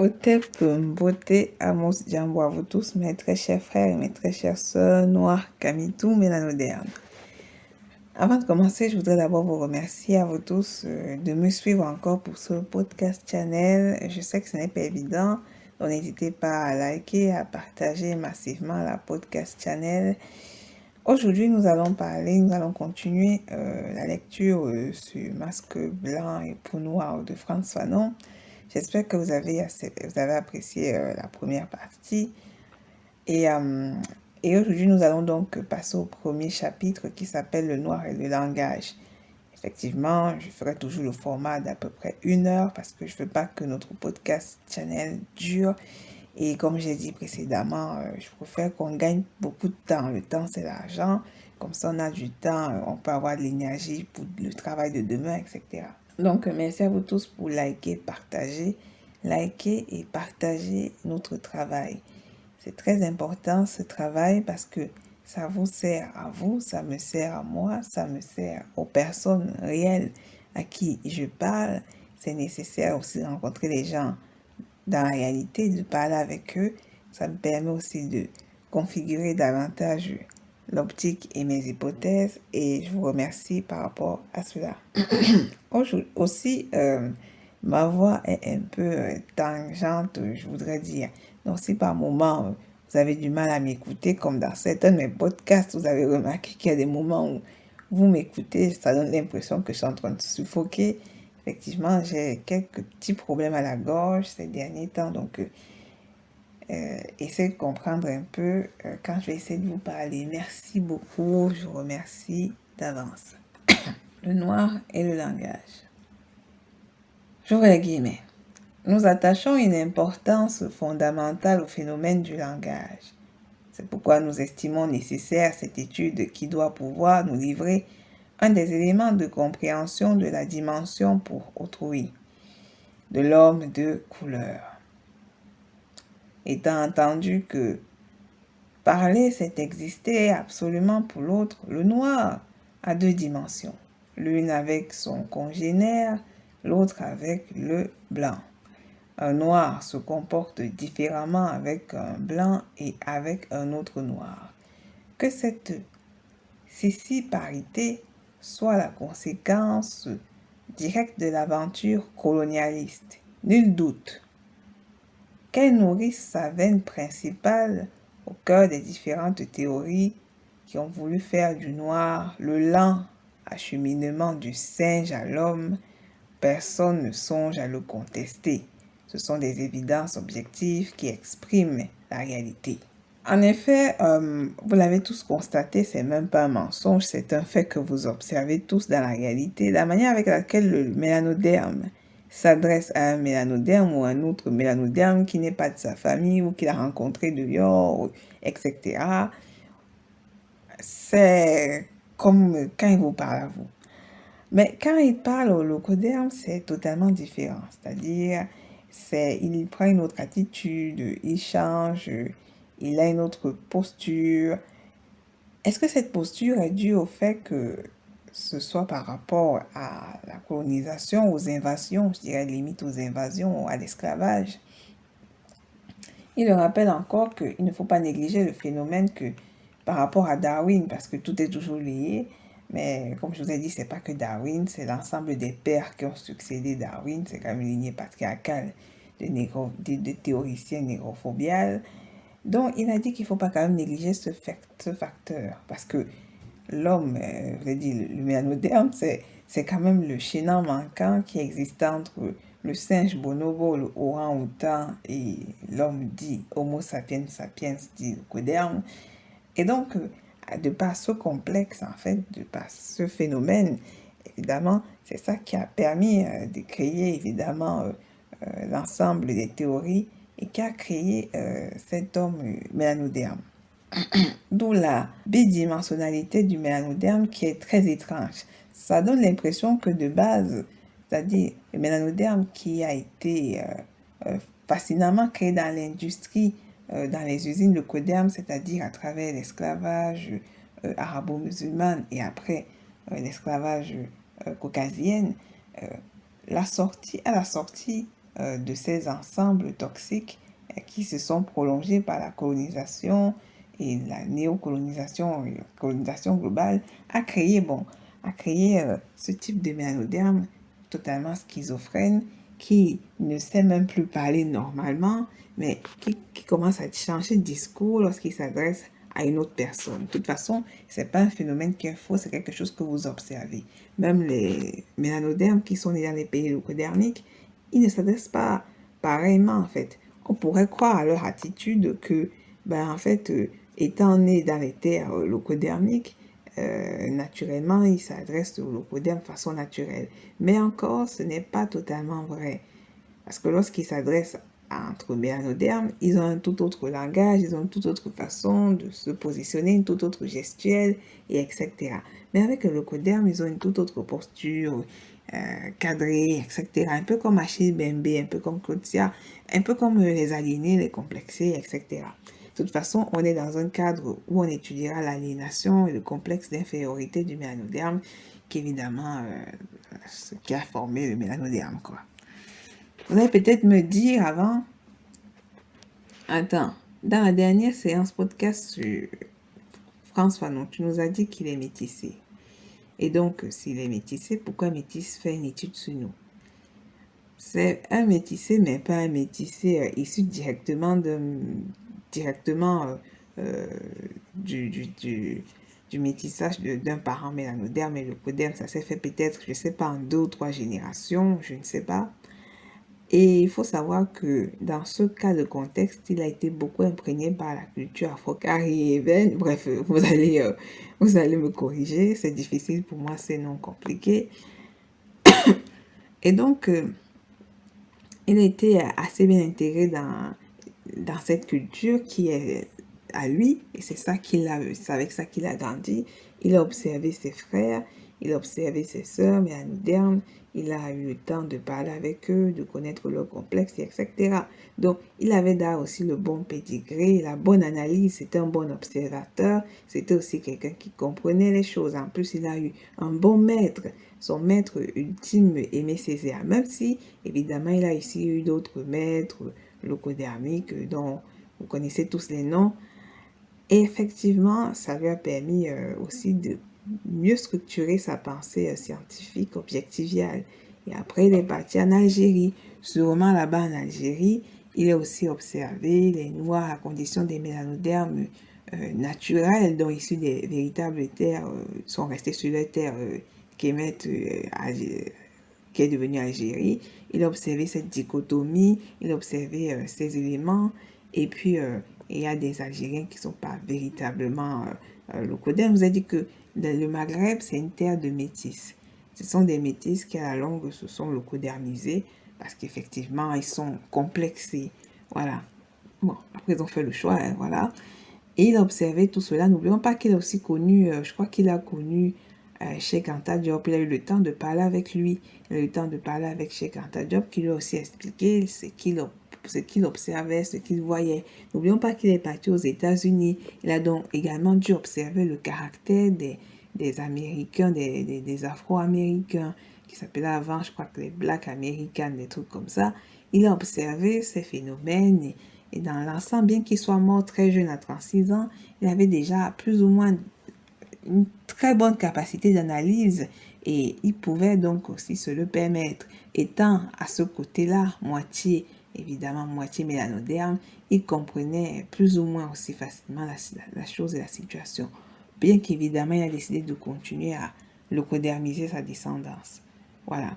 Otep Mbote Amos Djambo à vous tous, mes très chers frères et mes très chères sœurs noirs, Kamitou, Mélanoderme. Avant de commencer, je voudrais d'abord vous remercier à vous tous de me suivre encore pour ce podcast channel. Je sais que ce n'est pas évident, donc n'hésitez pas à liker, à partager massivement la podcast channel. Aujourd'hui, nous allons continuer la lecture sur Masque blanc et peau noire de Frantz Fanon. J'espère que vous avez apprécié la première partie. Et aujourd'hui, nous allons donc passer au premier chapitre qui s'appelle Le noir et le langage. Effectivement, je ferai toujours le format d'à peu près 1 heure parce que je ne veux pas que notre podcast channel dure. Et comme j'ai dit précédemment, je préfère qu'on gagne beaucoup de temps. Le temps, c'est l'argent. Comme ça, on a du temps, on peut avoir de l'énergie pour le travail de demain, etc. Donc, merci à vous tous pour liker et partager notre travail. C'est très important ce travail parce que ça vous sert à vous, ça me sert à moi, ça me sert aux personnes réelles à qui je parle. C'est nécessaire aussi de rencontrer les gens dans la réalité, de parler avec eux. Ça me permet aussi de configurer davantage l'optique et mes hypothèses et je vous remercie par rapport à cela. Aussi, ma voix est un peu tangente, je voudrais dire. Donc, si par moment, vous avez du mal à m'écouter, comme dans certains de mes podcasts, vous avez remarqué qu'il y a des moments où vous m'écoutez, ça donne l'impression que je suis en train de suffoquer. Effectivement, j'ai quelques petits problèmes à la gorge ces derniers temps, donc essayez de comprendre un peu quand je vais essayer de vous parler. Merci beaucoup, je vous remercie d'avance. Le noir et le langage. J'ouvre les guillemets. Nous attachons une importance fondamentale au phénomène du langage. C'est pourquoi nous estimons nécessaire cette étude qui doit pouvoir nous livrer un des éléments de compréhension de la dimension pour autrui, de l'homme de couleur. Étant entendu que parler, c'est exister absolument pour l'autre, le noir a 2 dimensions, l'une avec son congénère, l'autre avec le blanc. Un noir se comporte différemment avec un blanc et avec un autre noir. Que cette scissiparité soit la conséquence directe de l'aventure colonialiste, nul doute. Qu'elle nourrisse sa veine principale au cœur des différentes théories qui ont voulu faire du noir le lent acheminement du singe à l'homme, personne ne songe à le contester. Ce sont des évidences objectives qui expriment la réalité. En effet, vous l'avez tous constaté, c'est même pas un mensonge, c'est un fait que vous observez tous dans la réalité. La manière avec laquelle le mélanoderme s'adresse à un mélanoderme ou un autre mélanoderme qui n'est pas de sa famille ou qu'il a rencontré dehors, etc. C'est comme quand il vous parle à vous. Mais quand il parle au locoderme, c'est totalement différent. C'est-à-dire, il prend une autre attitude, il change, il a une autre posture. Est-ce que cette posture est due au fait que ce soit par rapport à la colonisation, aux invasions, je dirais limite aux invasions, à l'esclavage? Il rappelle encore qu'il ne faut pas négliger le phénomène que par rapport à Darwin, parce que tout est toujours lié, mais comme je vous ai dit, c'est pas que Darwin, c'est l'ensemble des pères qui ont succédé Darwin, c'est quand même une lignée patriarcale de théoriciens négrophobiales. Donc, il a dit qu'il ne faut pas quand même négliger ce facteur, parce que l'homme, je l'ai dit, le mélanoderme, c'est quand même le chaînon manquant qui existe entre le singe bonobo, le orang-outan et l'homme dit Homo sapiens sapiens dit locoderme. Et donc, de par ce complexe, en fait, de par ce phénomène, évidemment, c'est ça qui a permis de créer, évidemment, l'ensemble des théories et qui a créé cet homme mélanoderme. D'où la bidimensionnalité du mélanoderme qui est très étrange. Ça donne l'impression que de base, c'est-à-dire le mélanoderme qui a été fascinemment créé dans l'industrie, dans les usines de Coderme, c'est-à-dire à travers l'esclavage arabo-musulman et après l'esclavage caucasienne, à la sortie de ces ensembles toxiques qui se sont prolongés par la colonisation et la néocolonisation, et la colonisation globale, a créé ce type de mélanoderme totalement schizophrène qui ne sait même plus parler normalement, mais qui commence à changer de discours lorsqu'il s'adresse à une autre personne. De toute façon, c'est pas un phénomène qui est faux, c'est quelque chose que vous observez. Même les mélanodermes qui sont nés dans les pays leucodermiques, ils ne s'adressent pas pareillement en fait. On pourrait croire à leur attitude que, en fait, étant nés dans les terres leucodermiques, naturellement, ils s'adressent au leucoderme de façon naturelle. Mais encore, ce n'est pas totalement vrai. Parce que lorsqu'ils s'adressent entre mélanodermes, ils ont un tout autre langage, ils ont une toute autre façon de se positionner, une toute autre gestuelle, et etc. Mais avec le leucoderme, ils ont une toute autre posture, cadrée, etc. Un peu comme Achille Bembe, un peu comme Claudia, un peu comme les aliénés, les complexés, etc. De toute façon, on est dans un cadre où on étudiera l'aliénation et le complexe d'infériorité du mélanoderme, qui est évidemment ce qui a formé le mélanoderme, quoi. Vous allez peut-être me dire avant, attends, dans la dernière séance podcast sur France Fanon, tu nous as dit qu'il est métissé. Et donc, s'il est métissé, pourquoi Métis fait une étude sur nous? C'est un métissé, mais pas un métissé issu directement du métissage d'un parent mélanoderme et leucoderme. Ça s'est fait peut-être, je ne sais pas, en 2 ou 3 générations, je ne sais pas. Et il faut savoir que dans ce cas de contexte, il a été beaucoup imprégné par la culture afro-caribéenne. Bref, vous allez me corriger, c'est difficile pour moi, c'est non compliqué. Et donc, il a été assez bien intégré dans cette culture qui est à lui, et c'est avec ça qu'il a grandi. Il a observé ses frères, il a observé ses sœurs mélanodermes, il a eu le temps de parler avec eux, de connaître leurs complexes, etc. Donc, il avait là aussi le bon pédigré, la bonne analyse, c'était un bon observateur, c'était aussi quelqu'un qui comprenait les choses. En plus, il a eu un bon maître, son maître ultime, Aimé Césaire, même si, évidemment, il a aussi eu d'autres maîtres leucodermiques dont vous connaissez tous les noms. Et effectivement, ça lui a permis aussi de mieux structurer sa pensée scientifique objectiviale. Et après, il est parti en Algérie. Sûrement là-bas en Algérie, il a aussi observé les Noirs, la condition des mélanodermes naturels, dont issus des véritables terres, sont restés sur les terres qui est devenue Algérie. Il a observé cette dichotomie, il a observé ces éléments, et puis il y a des Algériens qui ne sont pas véritablement leucodermes. Je vous ai dit que le Maghreb, c'est une terre de métis. Ce sont des métis qui, à la longue, se sont leucodermisés parce qu'effectivement, ils sont complexés. Voilà. Bon, après, ils ont fait le choix, hein, voilà. Et il a observé tout cela. N'oublions pas qu'il a aussi connu, je crois qu'il a connu Cheikh Anta Diop. Il a eu le temps de parler avec lui. Il a eu le temps de parler avec Cheikh Anta Diop qui lui a aussi expliqué ce qu'il observait, ce qu'il voyait. N'oublions pas qu'il est parti aux États-Unis. Il a donc également dû observer le caractère des Américains, des Afro-Américains, qui s'appelaient avant, je crois que les Black Americans, des trucs comme ça. Il a observé ces phénomènes et dans l'ensemble, bien qu'il soit mort très jeune à 36 ans, il avait déjà plus ou moins une très bonne capacité d'analyse et il pouvait donc aussi se le permettre. Étant à ce côté-là, évidemment moitié mélanoderme, il comprenait plus ou moins aussi facilement la chose et la situation. Bien qu'évidemment, il a décidé de continuer à leucodermiser sa descendance. Voilà.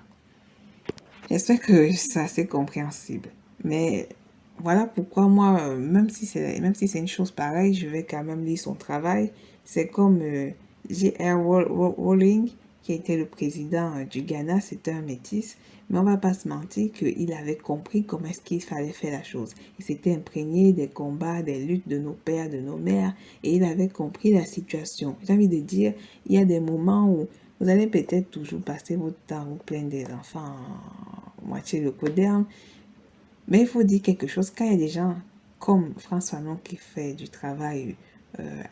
J'espère que c'est assez compréhensible. Mais voilà pourquoi moi, même si c'est une chose pareille, je vais quand même lire son travail. C'est comme J.R. Rowling, qui était le président du Ghana, c'était un métis. Mais on va pas se mentir qu'il avait compris comment est-ce qu'il fallait faire la chose. Il s'était imprégné des combats, des luttes de nos pères, de nos mères, et il avait compris la situation. J'ai envie de dire, il y a des moments où vous allez peut-être toujours passer votre temps vous plaindre des enfants moitié leucoderme, mais il faut dire quelque chose, quand il y a des gens comme François Fanon qui fait du travail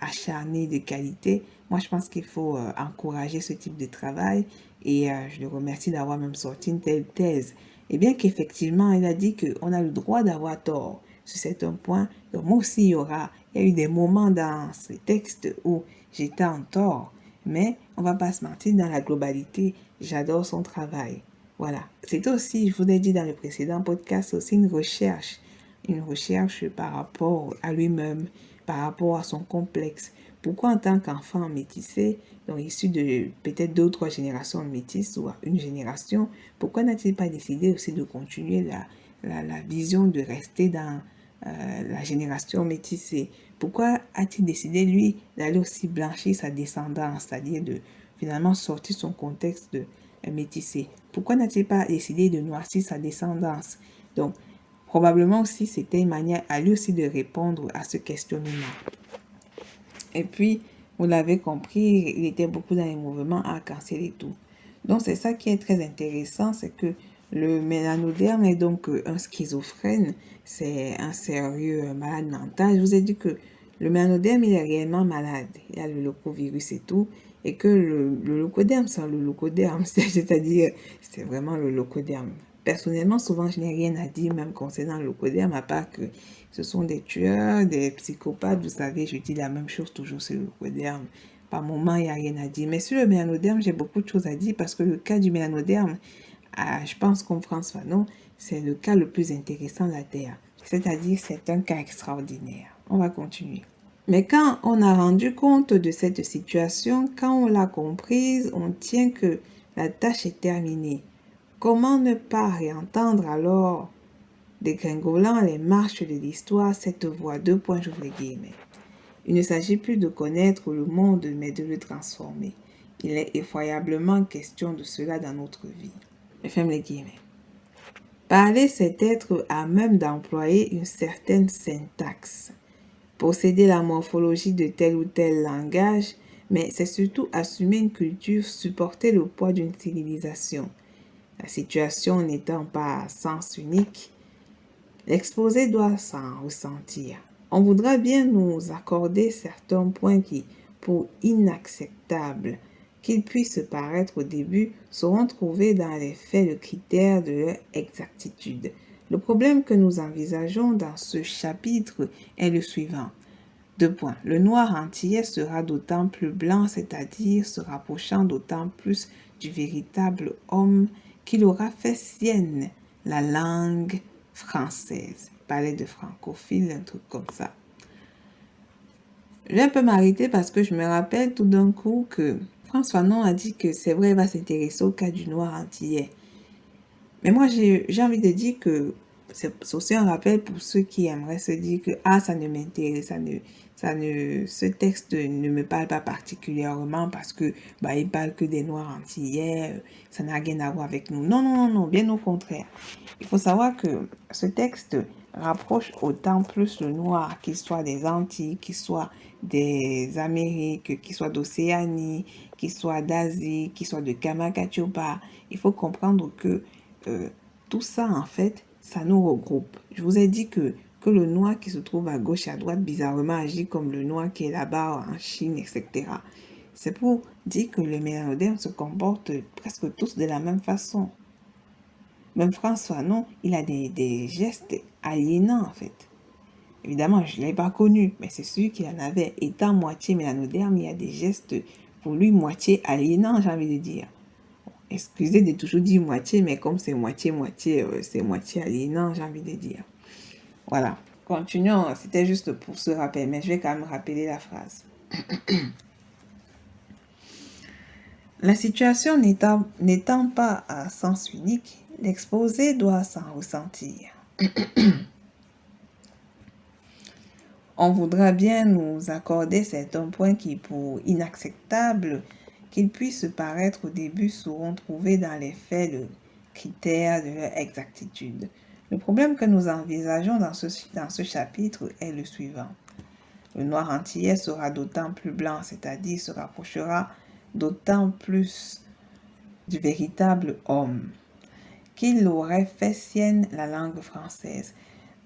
acharné de qualité, moi je pense qu'il faut encourager ce type de travail et je le remercie d'avoir même sorti une telle thèse. Et bien qu'effectivement, il a dit qu'on a le droit d'avoir tort sur certains points, donc moi aussi, il y a eu des moments dans ce texte où j'étais en tort, mais on va pas se mentir, dans la globalité, j'adore son travail. Voilà. C'est aussi, je vous l'ai dit dans le précédent podcast, aussi une recherche par rapport à lui-même, par rapport à son complexe. Pourquoi en tant qu'enfant métissé, donc issu de peut-être 2 ou 3 générations métisses ou une génération, pourquoi n'a-t-il pas décidé aussi de continuer la vision de rester dans la génération métissée? Pourquoi a-t-il décidé, lui, d'aller aussi blanchir sa descendance, c'est-à-dire de finalement sortir son contexte de métissé? Pourquoi n'a-t-il pas décidé de noircir sa descendance? Donc, probablement aussi, c'était une manière à lui aussi de répondre à ce questionnement. Et puis, vous l'avez compris, il était beaucoup dans les mouvements arc-en-ciel et tout. Donc, c'est ça qui est très intéressant, c'est que le mélanoderme est donc un schizophrène, c'est un sérieux malade mental. Je vous ai dit que le mélanoderme, il est réellement malade. Il y a le leucovirus et tout, et que le leucoderme, c'est le leucoderme, c'est-à-dire, c'est vraiment le leucoderme. Personnellement, souvent, je n'ai rien à dire, même concernant le leucoderme, à part que ce sont des tueurs, des psychopathes. Vous savez, je dis la même chose toujours sur le leucoderme. Par moment, il n'y a rien à dire. Mais sur le mélanoderme, j'ai beaucoup de choses à dire parce que le cas du mélanoderme, je pense comme François Fanon, c'est le cas le plus intéressant de la Terre. C'est-à-dire, c'est un cas extraordinaire. On va continuer. Mais quand on a rendu compte de cette situation, quand on l'a comprise, on tient que la tâche est terminée. Comment ne pas réentendre alors, dégringolant les marches de l'histoire, cette voix, j'ouvre les guillemets. Il ne s'agit plus de connaître le monde, mais de le transformer. Il est effroyablement question de cela dans notre vie. Je ferme les guillemets. Parler, c'est être à même d'employer une certaine syntaxe, posséder la morphologie de tel ou tel langage, mais c'est surtout assumer une culture, supporter le poids d'une civilisation. La situation n'étant pas à sens unique, l'exposé doit s'en ressentir. On voudra bien nous accorder certains points qui, pour inacceptables qu'ils puissent paraître au début, seront trouvés dans les faits le critère de leur exactitude. Le problème que nous envisageons dans ce chapitre est le suivant. 2 points. Le noir antillais sera d'autant plus blanc, c'est-à-dire se rapprochant d'autant plus du véritable homme qu'il aura fait sienne la langue française. Il parlait de francophile, un truc comme ça. Je vais un peu m'arrêter parce que je me rappelle tout d'un coup que François Fanon a dit que c'est vrai, il va s'intéresser au cas du noir antillais. Mais moi, j'ai envie de dire que c'est aussi un rappel pour ceux qui aimeraient se dire que ça ne m'intéresse, ce texte ne me parle pas particulièrement parce que il parle que des noirs antillais, ça n'a rien à voir avec nous. Non, non, non, non, bien au contraire. Il faut savoir que ce texte rapproche autant plus le noir, qu'il soit des Antilles, qu'il soit des Amériques, qu'il soit d'Océanie, qu'il soit d'Asie, qu'il soit de Kamakatiopa. Il faut comprendre que tout ça, en fait, ça nous regroupe. Je vous ai dit que le noir qui se trouve à gauche et à droite, bizarrement, agit comme le noir qui est là-bas en Chine, etc. C'est pour dire que les mélanodermes se comportent presque tous de la même façon. Même François Fanon, il a des gestes aliénants, en fait. Évidemment, je ne l'ai pas connu, mais c'est sûr qu'il en avait. Étant moitié mélanoderme, il y a des gestes, pour lui, moitié aliénants, j'ai envie de dire. Excusez de toujours dire moitié, mais comme c'est moitié-moitié, c'est moitié aliénant, j'ai envie de dire. Voilà. Continuons, c'était juste pour ce rappel, mais je vais quand même rappeler la phrase. La situation n'étant pas à sens unique, l'exposé doit s'en ressentir. On voudra bien nous accorder certains points qui, pour inacceptables qu'ils puissent paraître au début, seront trouvés dans les faits le critère de leur exactitude. Le problème que nous envisageons dans ce chapitre est le suivant. Le noir antillais sera d'autant plus blanc, c'est-à-dire se rapprochera d'autant plus du véritable homme qu'il aurait fait sienne la langue française.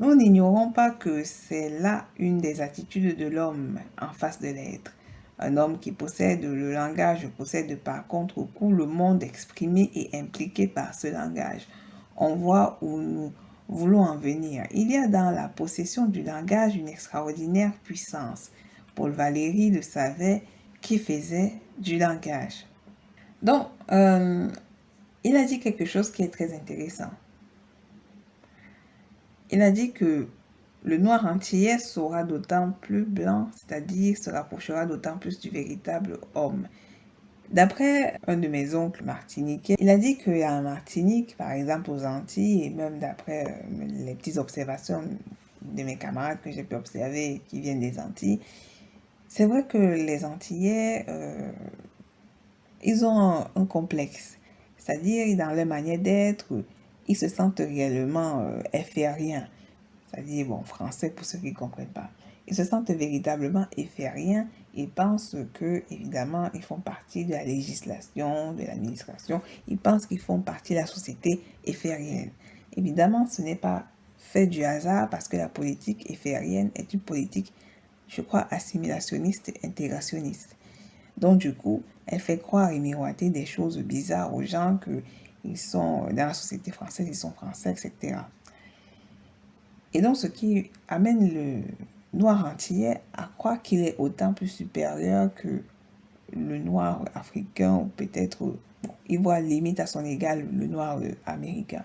Nous n'ignorons pas que c'est là une des attitudes de l'homme en face de l'être. Un homme qui possède le langage possède par contre le monde exprimé et impliqué par ce langage. on voit où nous voulons en venir. Il y a dans la possession du langage une extraordinaire puissance. Paul Valéry le savait, qui faisait du langage. Donc, il a dit quelque chose qui est très intéressant. Il a dit que le noir antillais sera d'autant plus blanc, c'est-à-dire se rapprochera d'autant plus du véritable homme. D'après un de mes oncles martiniquais, il a dit qu'en Martinique, par exemple aux Antilles, et même d'après les petites observations de mes camarades que j'ai pu observer qui viennent des Antilles, c'est vrai que les Antillais, ils ont un complexe. C'est-à-dire, dans leur manière d'être, ils se sentent réellement inférieurs. C'est-à-dire, bon, français pour ceux qui ne comprennent pas. Ils se sentent véritablement inférieurs et pensent que, évidemment, ils font partie de la législation, de l'administration. Ils pensent qu'ils font partie de la société inférienne. Évidemment, ce n'est pas fait du hasard parce que la politique inférienne est une politique, je crois, assimilationniste et intégrationniste. Donc, du coup, elle fait croire et miroiter des choses bizarres aux gens qu'ils sont dans la société française, ils sont français, etc. Et donc, ce qui amène le noir antillais à croire qu'il est autant plus supérieur que le noir africain, ou peut-être, bon, il voit limite à son égal le noir américain.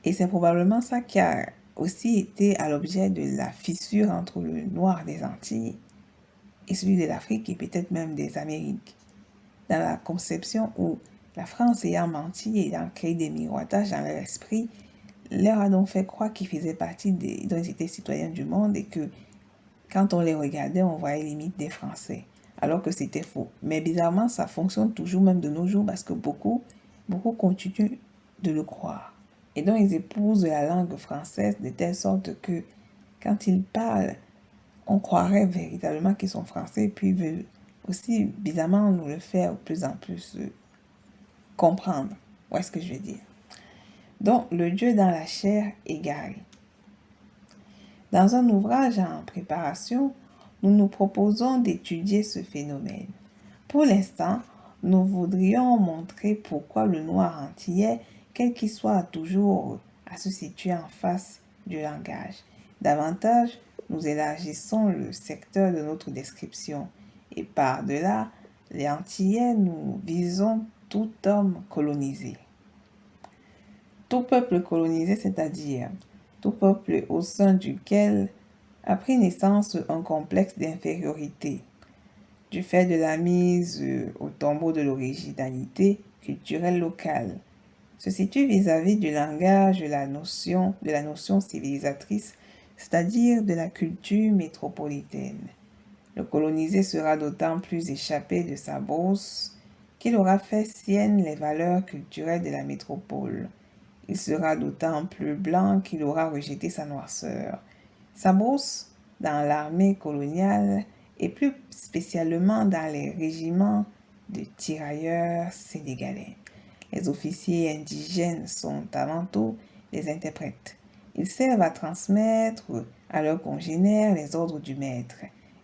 Et c'est probablement ça qui a aussi été à l'objet de la fissure entre le noir des Antilles et celui de l'Afrique et peut-être même des Amériques. Dans la conception où la France ayant menti et ayant créé des miroitages dans leur esprit, leur a donc fait croire qu'ils faisaient partie dont ils étaient citoyens du monde et que quand on les regardait, on voyait limite des Français, alors que c'était faux. Mais bizarrement, ça fonctionne toujours même de nos jours parce que beaucoup continuent de le croire. Et donc, ils épousent la langue française de telle sorte que quand ils parlent, on croirait véritablement qu'ils sont français et puis veulent aussi bizarrement nous le faire de plus en plus comprendre. Où est-ce que je veux dire? Donc, le Dieu dans la chair égaré. Dans un ouvrage en préparation, nous nous proposons d'étudier ce phénomène. Pour l'instant, nous voudrions montrer pourquoi le noir antillais, quel qu'il soit, a toujours à se situer en face du langage. Davantage, nous élargissons le secteur de notre description et par-delà, les Antillais, nous visons tout homme colonisé. Tout peuple colonisé, c'est-à-dire tout peuple au sein duquel a pris naissance un complexe d'infériorité, du fait de la mise au tombeau de l'originalité culturelle locale, se situe vis-à-vis du langage de la notion civilisatrice, c'est-à-dire de la culture métropolitaine. Le colonisé sera d'autant plus échappé de sa brousse qu'il aura fait sienne les valeurs culturelles de la métropole. Il sera d'autant plus blanc qu'il aura rejeté sa noirceur. Sa brousse, dans l'armée coloniale, et plus spécialement dans les régiments de tirailleurs sénégalais. Les officiers indigènes sont avant tout des interprètes. Ils servent à transmettre à leurs congénères les ordres du maître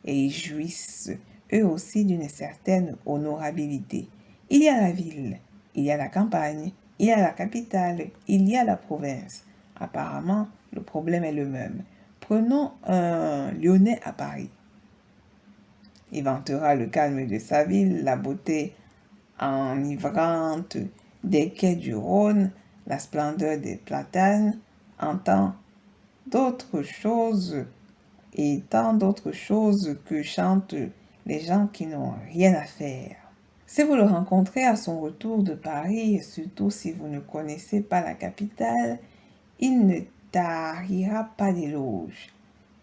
et ils jouissent eux aussi d'une certaine honorabilité. Il y a la ville, il y a la campagne, il y a la capitale, il y a la province. Apparemment, le problème est le même. Prenons un Lyonnais à Paris. Il vantera le calme de sa ville, la beauté enivrante des quais du Rhône, la splendeur des platanes, entend d'autres choses et tant d'autres choses que chantent les gens qui n'ont rien à faire. Si vous le rencontrez à son retour de Paris, et surtout si vous ne connaissez pas la capitale, il ne tarira pas d'éloges.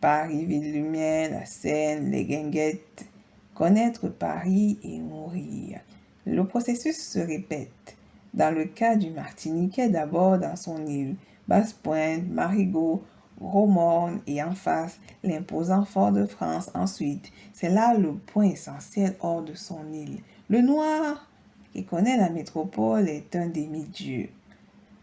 Paris, ville lumière, la Seine, les guinguettes. Connaître Paris et mourir. Le processus se répète. Dans le cas du Martiniquais, d'abord dans son île, Basse-Pointe, Marigot, Gros-Morne et en face, l'imposant Fort-de-France. Ensuite, c'est là le point essentiel hors de son île. Le noir, qui connaît la métropole, est un demi-dieu.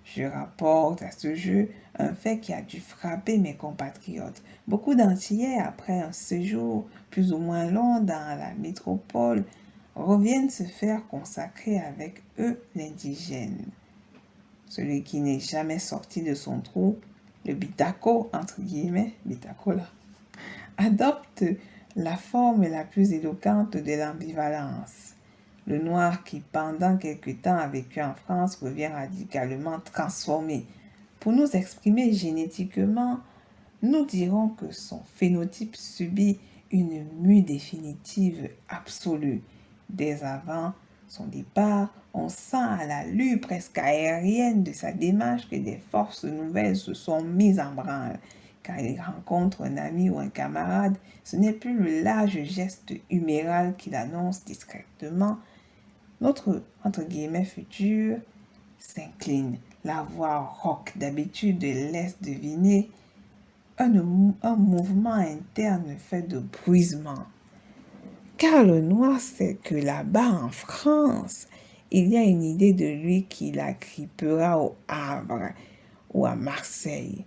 Je rapporte à ce jeu un fait qui a dû frapper mes compatriotes. Beaucoup d'Antillais, après un séjour plus ou moins long dans la métropole, reviennent se faire consacrer avec eux l'indigène. celui qui n'est jamais sorti de son trou, le Bitako, entre guillemets, Bitako là, adopte la forme la plus éloquente de l'ambivalence. Le noir qui, pendant quelque temps, a vécu en France revient radicalement transformé. Pour nous exprimer génétiquement, nous dirons que son phénotype subit une mue définitive absolue. Dès avant son départ, on sent à l'allure presque aérienne de sa démarche que des forces nouvelles se sont mises en branle. Quand il rencontre un ami ou un camarade, ce n'est plus le large geste huméral qu'il annonce discrètement. Notre, entre guillemets, futur s'incline. La voix rauque d'habitude laisse deviner un mouvement interne fait de bruissement. Car le noir sait que là-bas en France, il y a une idée de lui qui l'agrippera au Havre ou à Marseille.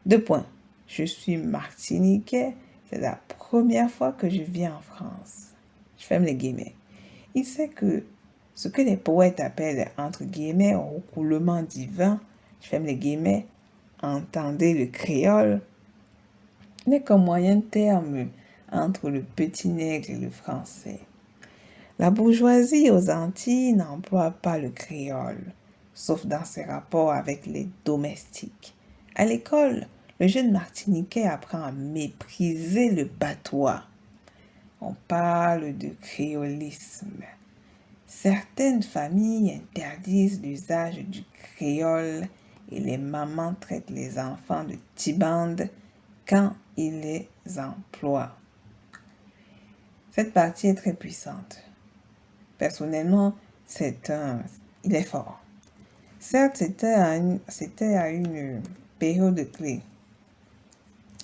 2 points. Je suis martiniquais, c'est la première fois que je viens en France. Je ferme les guillemets. Il sait que ce que les poètes appellent, entre guillemets, roucoulement divin, je ferme les guillemets, entendez le créole, n'est qu'un moyen terme entre le petit nègre et le français. La bourgeoisie aux Antilles n'emploie pas le créole, sauf dans ses rapports avec les domestiques. À l'école, le jeune martiniquais apprend à mépriser le patois. On parle de créolisme. Certaines familles interdisent l'usage du créole et les mamans traitent les enfants de tibandes quand ils les emploient. Cette partie est très puissante. Personnellement, il est fort. Certes, c'était à une période clé.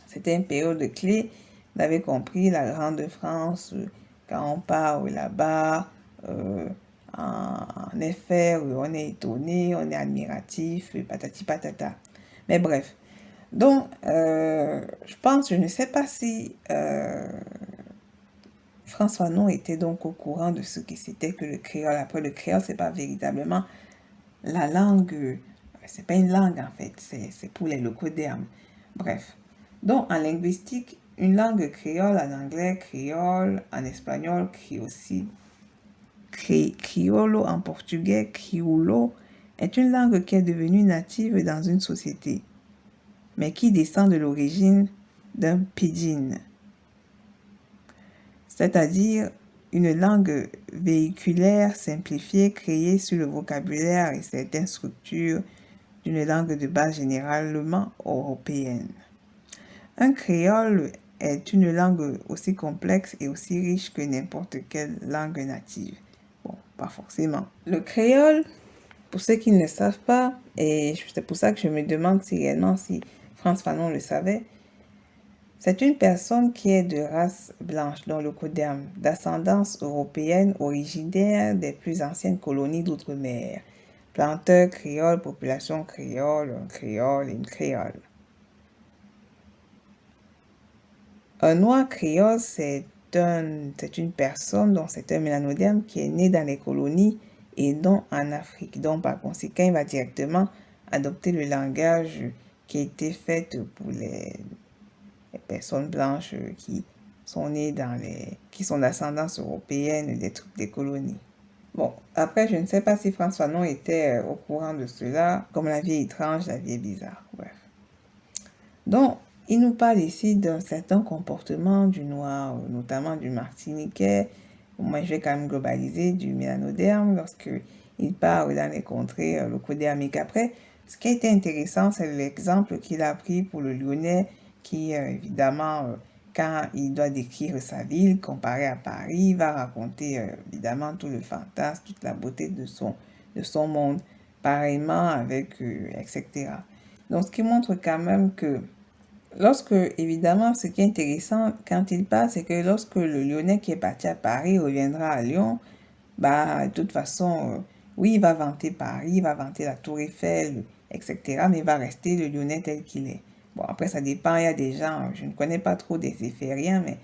C'était une période clé. Vous avez compris, la Grande France, quand on parle là-bas, en effet, on est étonné, on est admiratif, patati patata. Mais bref. Donc, je ne sais pas si François Fanon était donc au courant de ce que c'était que le créole. Après, le créole, c'est pas véritablement la langue, c'est pas une langue en fait, c'est pour les locodermes. Bref. Donc, en linguistique, une langue créole en anglais, créole, en espagnol, criollo en portugais, crioulo, est une langue qui est devenue native dans une société, mais qui descend de l'origine d'un pidgin, c'est-à-dire une langue véhiculaire simplifiée créée sur le vocabulaire et certaines structures d'une langue de base généralement européenne. Un créole est une langue aussi complexe et aussi riche que n'importe quelle langue native. Bon, pas forcément. Le créole, pour ceux qui ne le savent pas, et c'est pour ça que je me demande si réellement si Frantz Fanon le savait, c'est une personne qui est de race blanche, dont le coderme, d'ascendance européenne, originaire des plus anciennes colonies d'outre-mer. Planteur créole, population créole, un créole et une créole. Un noir créole, c'est une personne dont c'est un mélanoderme qui est né dans les colonies et non en Afrique. Donc, par conséquent, il va directement adopter le langage qui a été fait pour les personnes blanches qui sont nées qui sont d'ascendance européenne des colonies. Bon, après, je ne sais pas si Frantz Fanon était au courant de cela, comme la vie est étrange, la vie est bizarre, bref. Donc, il nous parle ici d'un certain comportement du noir, notamment du martiniquais, moi je vais quand même globaliser, du mélanoderme, lorsqu'il parle dans les contrées locodermiques. Après, ce qui a été intéressant, c'est l'exemple qu'il a pris pour le Lyonnais, qui évidemment, quand il doit décrire sa ville, comparé à Paris, va raconter évidemment tout le fantasme, toute la beauté de son monde, pareillement avec, etc. Donc, ce qui montre quand même que évidemment, ce qui est intéressant quand il parle, c'est que lorsque le Lyonnais qui est parti à Paris reviendra à Lyon, de toute façon, oui, il va vanter Paris, il va vanter la Tour Eiffel, etc., mais il va rester le Lyonnais tel qu'il est. Bon, après, ça dépend, il y a des gens, je ne connais pas trop des Éphériens, mais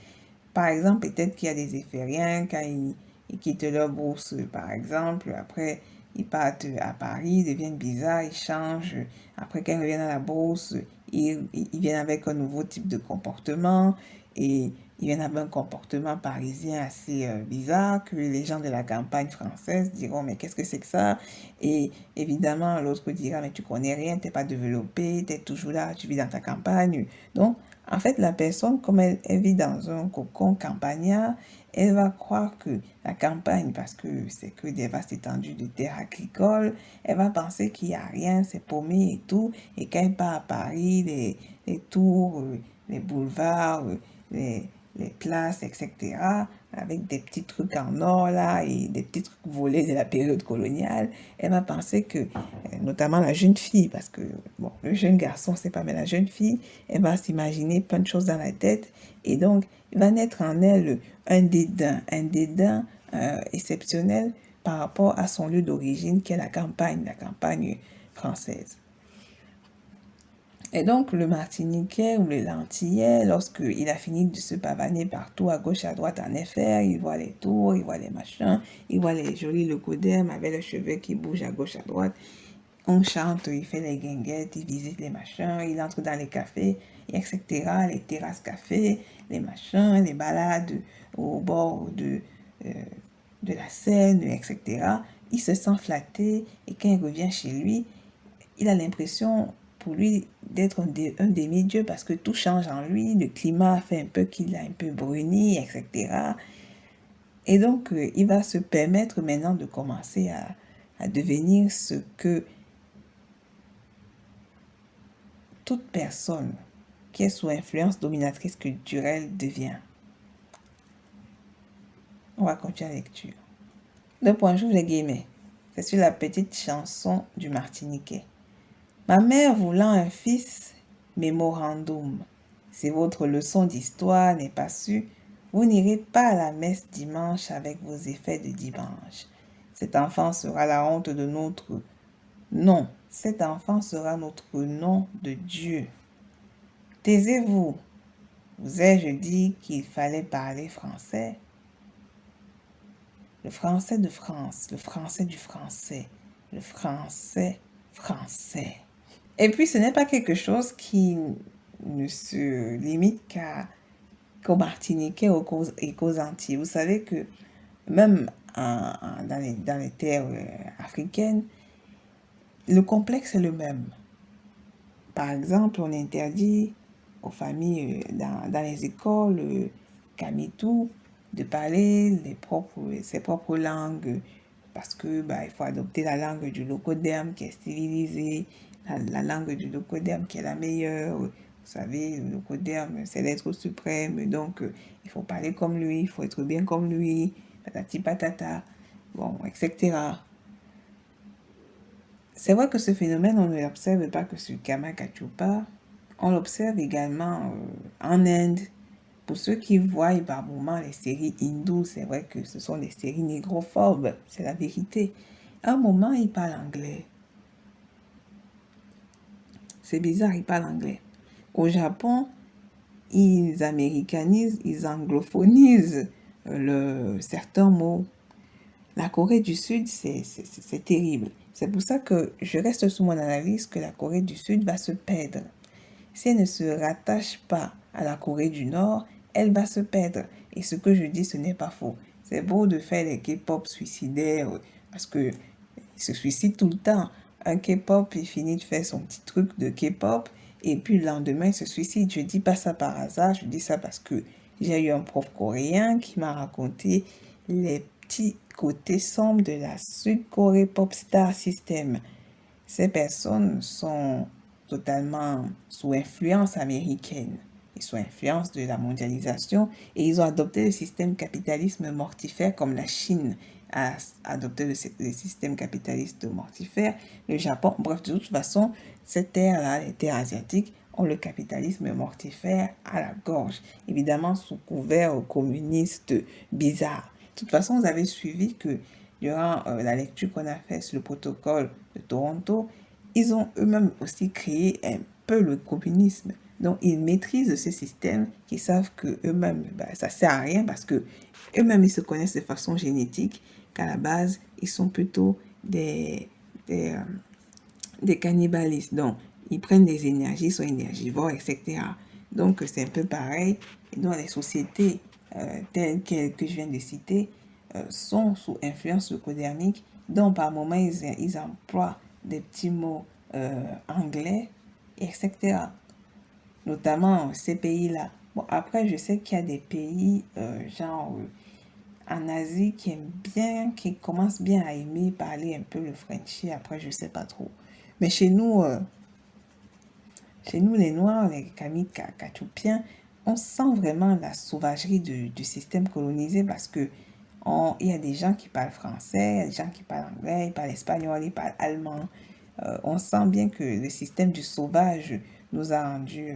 par exemple, peut-être qu'il y a des Éphériens, quand ils quittent leur bourse, par exemple, après, ils partent à Paris, ils deviennent bizarres, ils changent. Après, quand ils reviennent à la bourse, ils viennent avec un nouveau type de comportement et ils viennent avec un comportement parisien assez bizarre que les gens de la campagne française diront, mais qu'est-ce que c'est que ça? Et évidemment, l'autre dira, mais tu connais rien, t'es pas développé, t'es toujours là, tu vis dans ta campagne. Donc, en fait, la personne, comme elle vit dans un cocon campagnard, elle va croire que la campagne, parce que c'est que des vastes étendues de terres agricoles, elle va penser qu'il n'y a rien, c'est paumé et tout. Et quand elle part à Paris, les tours, les boulevards, les, les places, etc., avec des petits trucs en or là et des petits trucs volés de la période coloniale, elle va penser que, notamment la jeune fille, parce que, bon, le jeune garçon, c'est pas, mais la jeune fille, elle va s'imaginer plein de choses dans la tête et donc, il va naître en elle un dédain exceptionnel par rapport à son lieu d'origine qui est la campagne française. Et donc, le Martiniquais ou le Lantillais, lorsqu'il a fini de se pavaner partout, à gauche, à droite, en effet, il voit les tours, il voit les machins, il voit les jolis locodèmes avec les cheveux qui bougent à gauche, à droite. On chante, il fait les guinguettes, il visite les machins, il entre dans les cafés, etc., les terrasses cafés, les machins, les balades au bord de la Seine, etc. Il se sent flatté et quand il revient chez lui, il a l'impression pour lui d'être un demi-dieu parce que tout change en lui, le climat fait un peu qu'il a un peu bruni, etc. Et donc, il va se permettre maintenant de commencer à devenir ce que toute personne qui est sous influence dominatrice culturelle devient. On va continuer la lecture. Le point, j'ouvre les guillemets. C'est sur la petite chanson du Martiniquais. Ma mère voulant un fils, mémorandum. Si votre leçon d'histoire n'est pas sûre, vous n'irez pas à la messe dimanche avec vos effets de dimanche. Cet enfant sera la honte de notre nom. Cet enfant sera notre nom de Dieu. Taisez-vous. Vous ai-je dit qu'il fallait parler français? Le français de France, le français du français, le français français. Et puis, ce n'est pas quelque chose qui ne se limite qu'aux Martiniquais et qu'aux Antilles. Vous savez que même dans les terres africaines, le complexe est le même. Par exemple, on interdit aux familles dans les écoles kamitou de parler ses propres langues parce que il faut adopter la langue du locoderme qui est civilisée, la langue du locoderme qui est la meilleure. Vous savez, le locoderme, c'est l'être suprême, donc il faut parler comme lui, il faut être bien comme lui, patati patata, bon, etc. C'est vrai que ce phénomène, on ne l'observe pas que sur Kamakachupa, on l'observe également en Inde. Pour ceux qui voient par moments les séries hindoues, c'est vrai que ce sont des séries négrophobes, c'est la vérité. À un moment, ils parlent anglais. C'est bizarre, ils parlent anglais. Au Japon, ils américanisent, ils anglophonisent certains mots. La Corée du Sud, c'est terrible. C'est pour ça que je reste sous mon analyse que la Corée du Sud va se perdre. Si elle ne se rattache pas à la Corée du Nord, elle va se perdre. Et ce que je dis, ce n'est pas faux. C'est beau de faire les K-pop suicidaires parce que se suicide tout le temps. Un K-pop, il finit de faire son petit truc de K-pop et puis le lendemain, il se suicide. Je dis pas ça par hasard, je dis ça parce que j'ai eu un prof coréen qui m'a raconté les petits côtés sombres de la Sud-Corée Pop Star System. Ces personnes sont totalement sous influence américaine et sous influence de la mondialisation et ils ont adopté le système capitalisme mortifère comme la Chine a adopté le système capitaliste mortifère, le Japon, bref, de toute façon, ces terres-là, les terres asiatiques, ont le capitalisme mortifère à la gorge, évidemment sous couvert communiste bizarre. De toute façon, vous avez suivi que durant la lecture qu'on a faite sur le protocole de Toronto, ils ont eux-mêmes aussi créé un peu le communisme. Donc, ils maîtrisent ce système qui savent que eux-mêmes, ça ne sert à rien parce que eux-mêmes, ils se connaissent de façon génétique, qu'à la base, ils sont plutôt des, des, euh, des cannibalistes. Donc, ils prennent des énergies, sont énergivores, etc. Donc, c'est un peu pareil. Et donc, les sociétés telles que je viens de citer sont sous influence leucodermique. Donc, par moments, ils emploient des petits mots anglais, etc. Notamment ces pays-là. Bon, après, je sais qu'il y a des pays, genre en Asie, qui commencent bien à aimer parler un peu le Frenchie. Après, je sais pas trop. Mais chez nous, les Noirs, les Cachupiens, on sent vraiment la sauvagerie du système colonisé parce que il y a des gens qui parlent français, il y a des gens qui parlent anglais, ils parlent espagnol, ils parlent allemand. On sent bien que le système du sauvage nous a rendus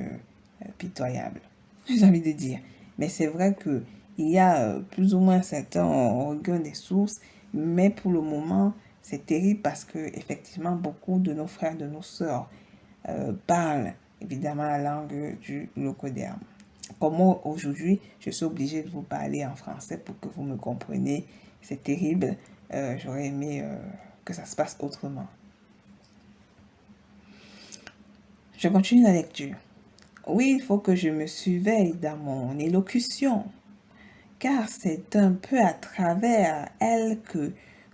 pitoyables, j'ai envie de dire. Mais c'est vrai que il y a plus ou moins certains, on regagne des sources, mais pour le moment, c'est terrible parce que effectivement, beaucoup de nos frères, de nos sœurs parlent évidemment la langue du locoderme. Comme moi, aujourd'hui, je suis obligée de vous parler en français pour que vous me compreniez. C'est terrible. J'aurais aimé que ça se passe autrement. Je continue la lecture. Oui, il faut que je me surveille dans mon élocution, car c'est un peu à travers elle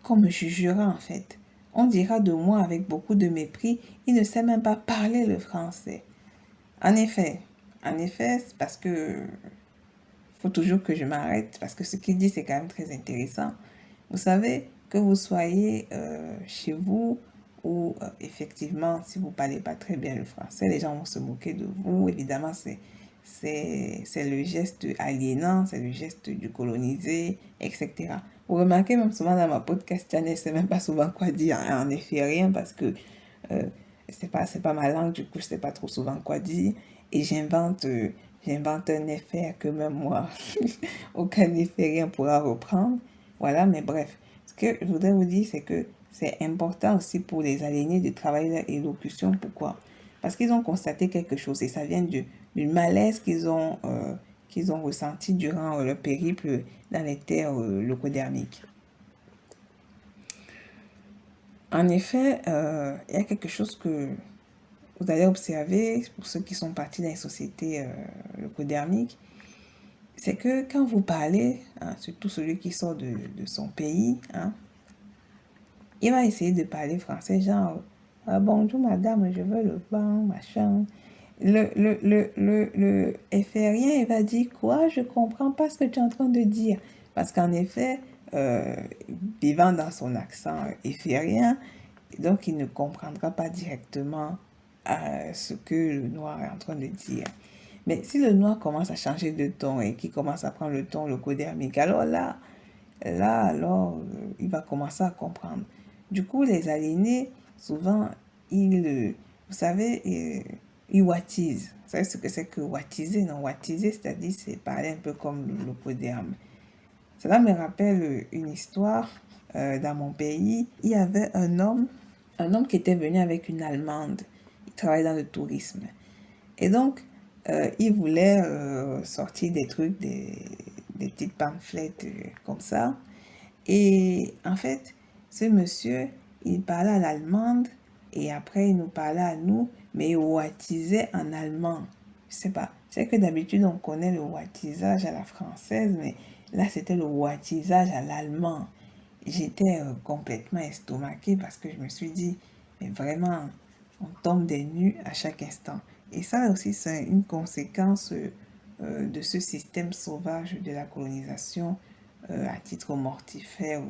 qu'on me jugera en fait. On dira de moi avec beaucoup de mépris, il ne sait même pas parler le français. En effet, c'est parce que faut toujours que je m'arrête, parce que ce qu'il dit, c'est quand même très intéressant. Vous savez, que vous soyez chez vous ou effectivement, si vous ne parlez pas très bien le français, les gens vont se moquer de vous. Évidemment, c'est le geste aliénant, c'est le geste du colonisé, etc. Vous remarquez même souvent dans ma podcast channel, je ne sais même pas souvent quoi dire, en effet rien, parce que euh, c'est pas ma langue, du coup, je sais pas trop souvent quoi dire. Et j'invente un effet que même moi, aucun effet rien pourra reprendre. Voilà, mais bref. Ce que je voudrais vous dire, c'est que c'est important aussi pour les aliénés de travailler leur élocution. Pourquoi? Parce qu'ils ont constaté quelque chose et ça vient du malaise qu'ils ont ressenti durant leur périple dans les terres locodermiques. En effet, il y a quelque chose que vous allez observer pour ceux qui sont partis dans les sociétés locodermiques, c'est que quand vous parlez, hein, surtout celui qui sort de son pays, hein, il va essayer de parler français, genre bonjour madame, je veux le pain, machin. Le FRien, il va dire quoi? Je comprends pas ce que tu es en train de dire. Parce qu'en effet, vivant dans son accent FRien, donc il ne comprendra pas directement ce que le noir est en train de dire. Mais si le noir commence à changer de ton et qu'il commence à prendre le ton locodermique, alors il va commencer à comprendre. Du coup, les aliénés, souvent, vous savez, ils wattisent. Vous savez ce que c'est que wattiser? Non, wattiser, c'est-à-dire, c'est parler un peu comme le locoderme. Cela me rappelle une histoire dans mon pays. Il y avait un homme qui était venu avec une Allemande. Il travaillait dans le tourisme. Et donc, il voulait sortir des trucs, des petites pamphlets comme ça. Et en fait, ce monsieur, il parlait à l'allemande et après il nous parlait à nous, mais il wattisait en allemand. Je sais pas. C'est que d'habitude on connaît le wattisage à la française, mais là c'était le wattisage à l'allemand. J'étais complètement estomaquée parce que je me suis dit, mais vraiment, on tombe des nues à chaque instant. Et ça aussi, c'est une conséquence de ce système sauvage de la colonisation à titre mortifère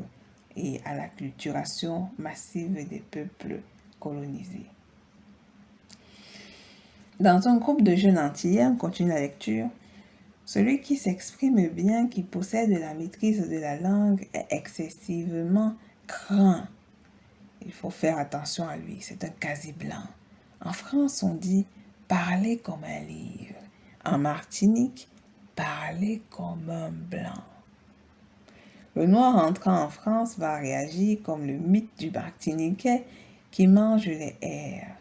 et à la culturation massive des peuples colonisés. Dans un groupe de jeunes antillais, on continue la lecture, celui qui s'exprime bien, qui possède la maîtrise de la langue, est excessivement craint. Il faut faire attention à lui, c'est un quasi blanc. En France, on dit parler comme un livre. En Martinique, parler comme un blanc. Le noir entrant en France va réagir comme le mythe du Martiniquais qui mange les airs.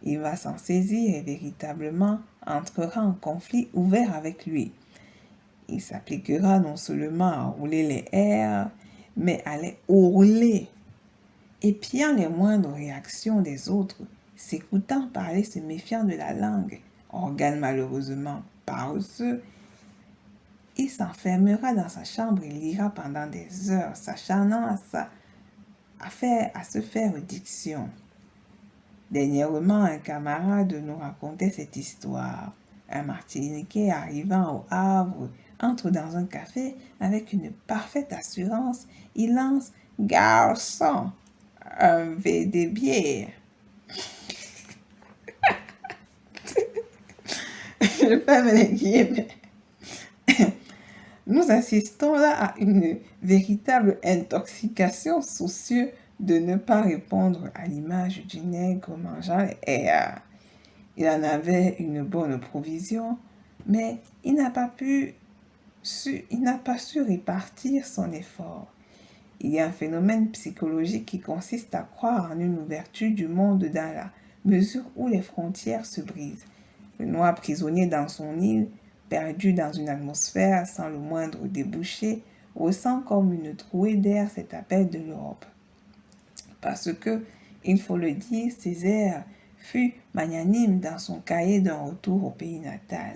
Il va s'en saisir et véritablement entrera en conflit ouvert avec lui. Il s'appliquera non seulement à rouler les airs, mais à les hurler. épiant les moindres réactions des autres, s'écoutant parler, se méfiant de la langue, organe malheureusement paresseux, il s'enfermera dans sa chambre et lira pendant des heures, s'acharnant à se faire diction. Dernièrement, un camarade nous racontait cette histoire. Un Martiniquais arrivant au Havre entre dans un café avec une parfaite assurance. Il lance « Garçon, un verre de bière ». Je ferme les guillemets. Nous assistons là à une véritable intoxication, soucieux de ne pas répondre à l'image du nègre mangeant les airs. Il en avait une bonne provision, mais il n'a pas su répartir son effort. Il y a un phénomène psychologique qui consiste à croire en une ouverture du monde dans la mesure où les frontières se brisent. Le noir prisonnier dans son île, perdu dans une atmosphère sans le moindre débouché, ressent comme une trouée d'air cet appel de l'Europe. Parce que, il faut le dire, Césaire fut magnanime dans son cahier d'un retour au pays natal.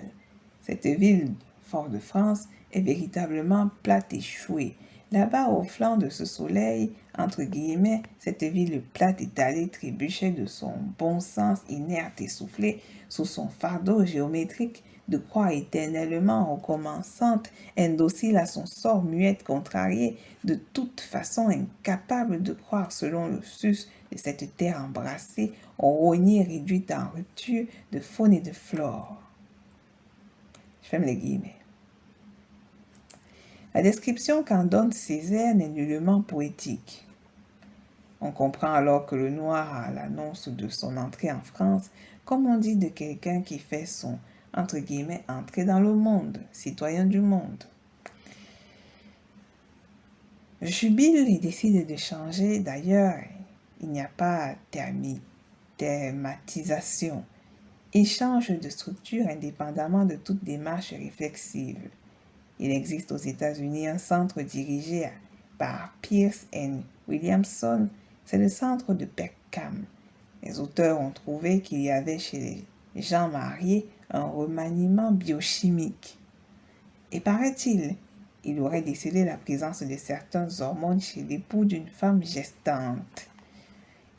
Cette ville, Fort-de-France, est véritablement plate et échouée. Là-bas, au flanc de ce soleil, entre guillemets, cette ville plate étalée trébuchait de son bon sens inerte et soufflé sous son fardeau géométrique de croix éternellement recommençante, indocile à son sort, muette, contrariée, de toute façon incapable de croire selon le sus de cette terre embrassée, rognée, réduite en rupture de faune et de flore. Je ferme les guillemets. La description qu'en donne Césaire n'est nullement poétique. On comprend alors que le noir a l'annonce de son entrée en France, comme on dit de quelqu'un qui fait son, entre guillemets, entrée dans le monde, citoyen du monde. Je jubile et décide de changer. D'ailleurs, il n'y a pas thématisation. Il change de structure indépendamment de toute démarche réflexive. Il existe aux États-Unis un centre dirigé par Pierce and Williamson. C'est le centre de Peckham. Les auteurs ont trouvé qu'il y avait chez les gens mariés un remaniement biochimique. Et paraît-il, il aurait décelé la présence de certaines hormones chez l'époux d'une femme gestante.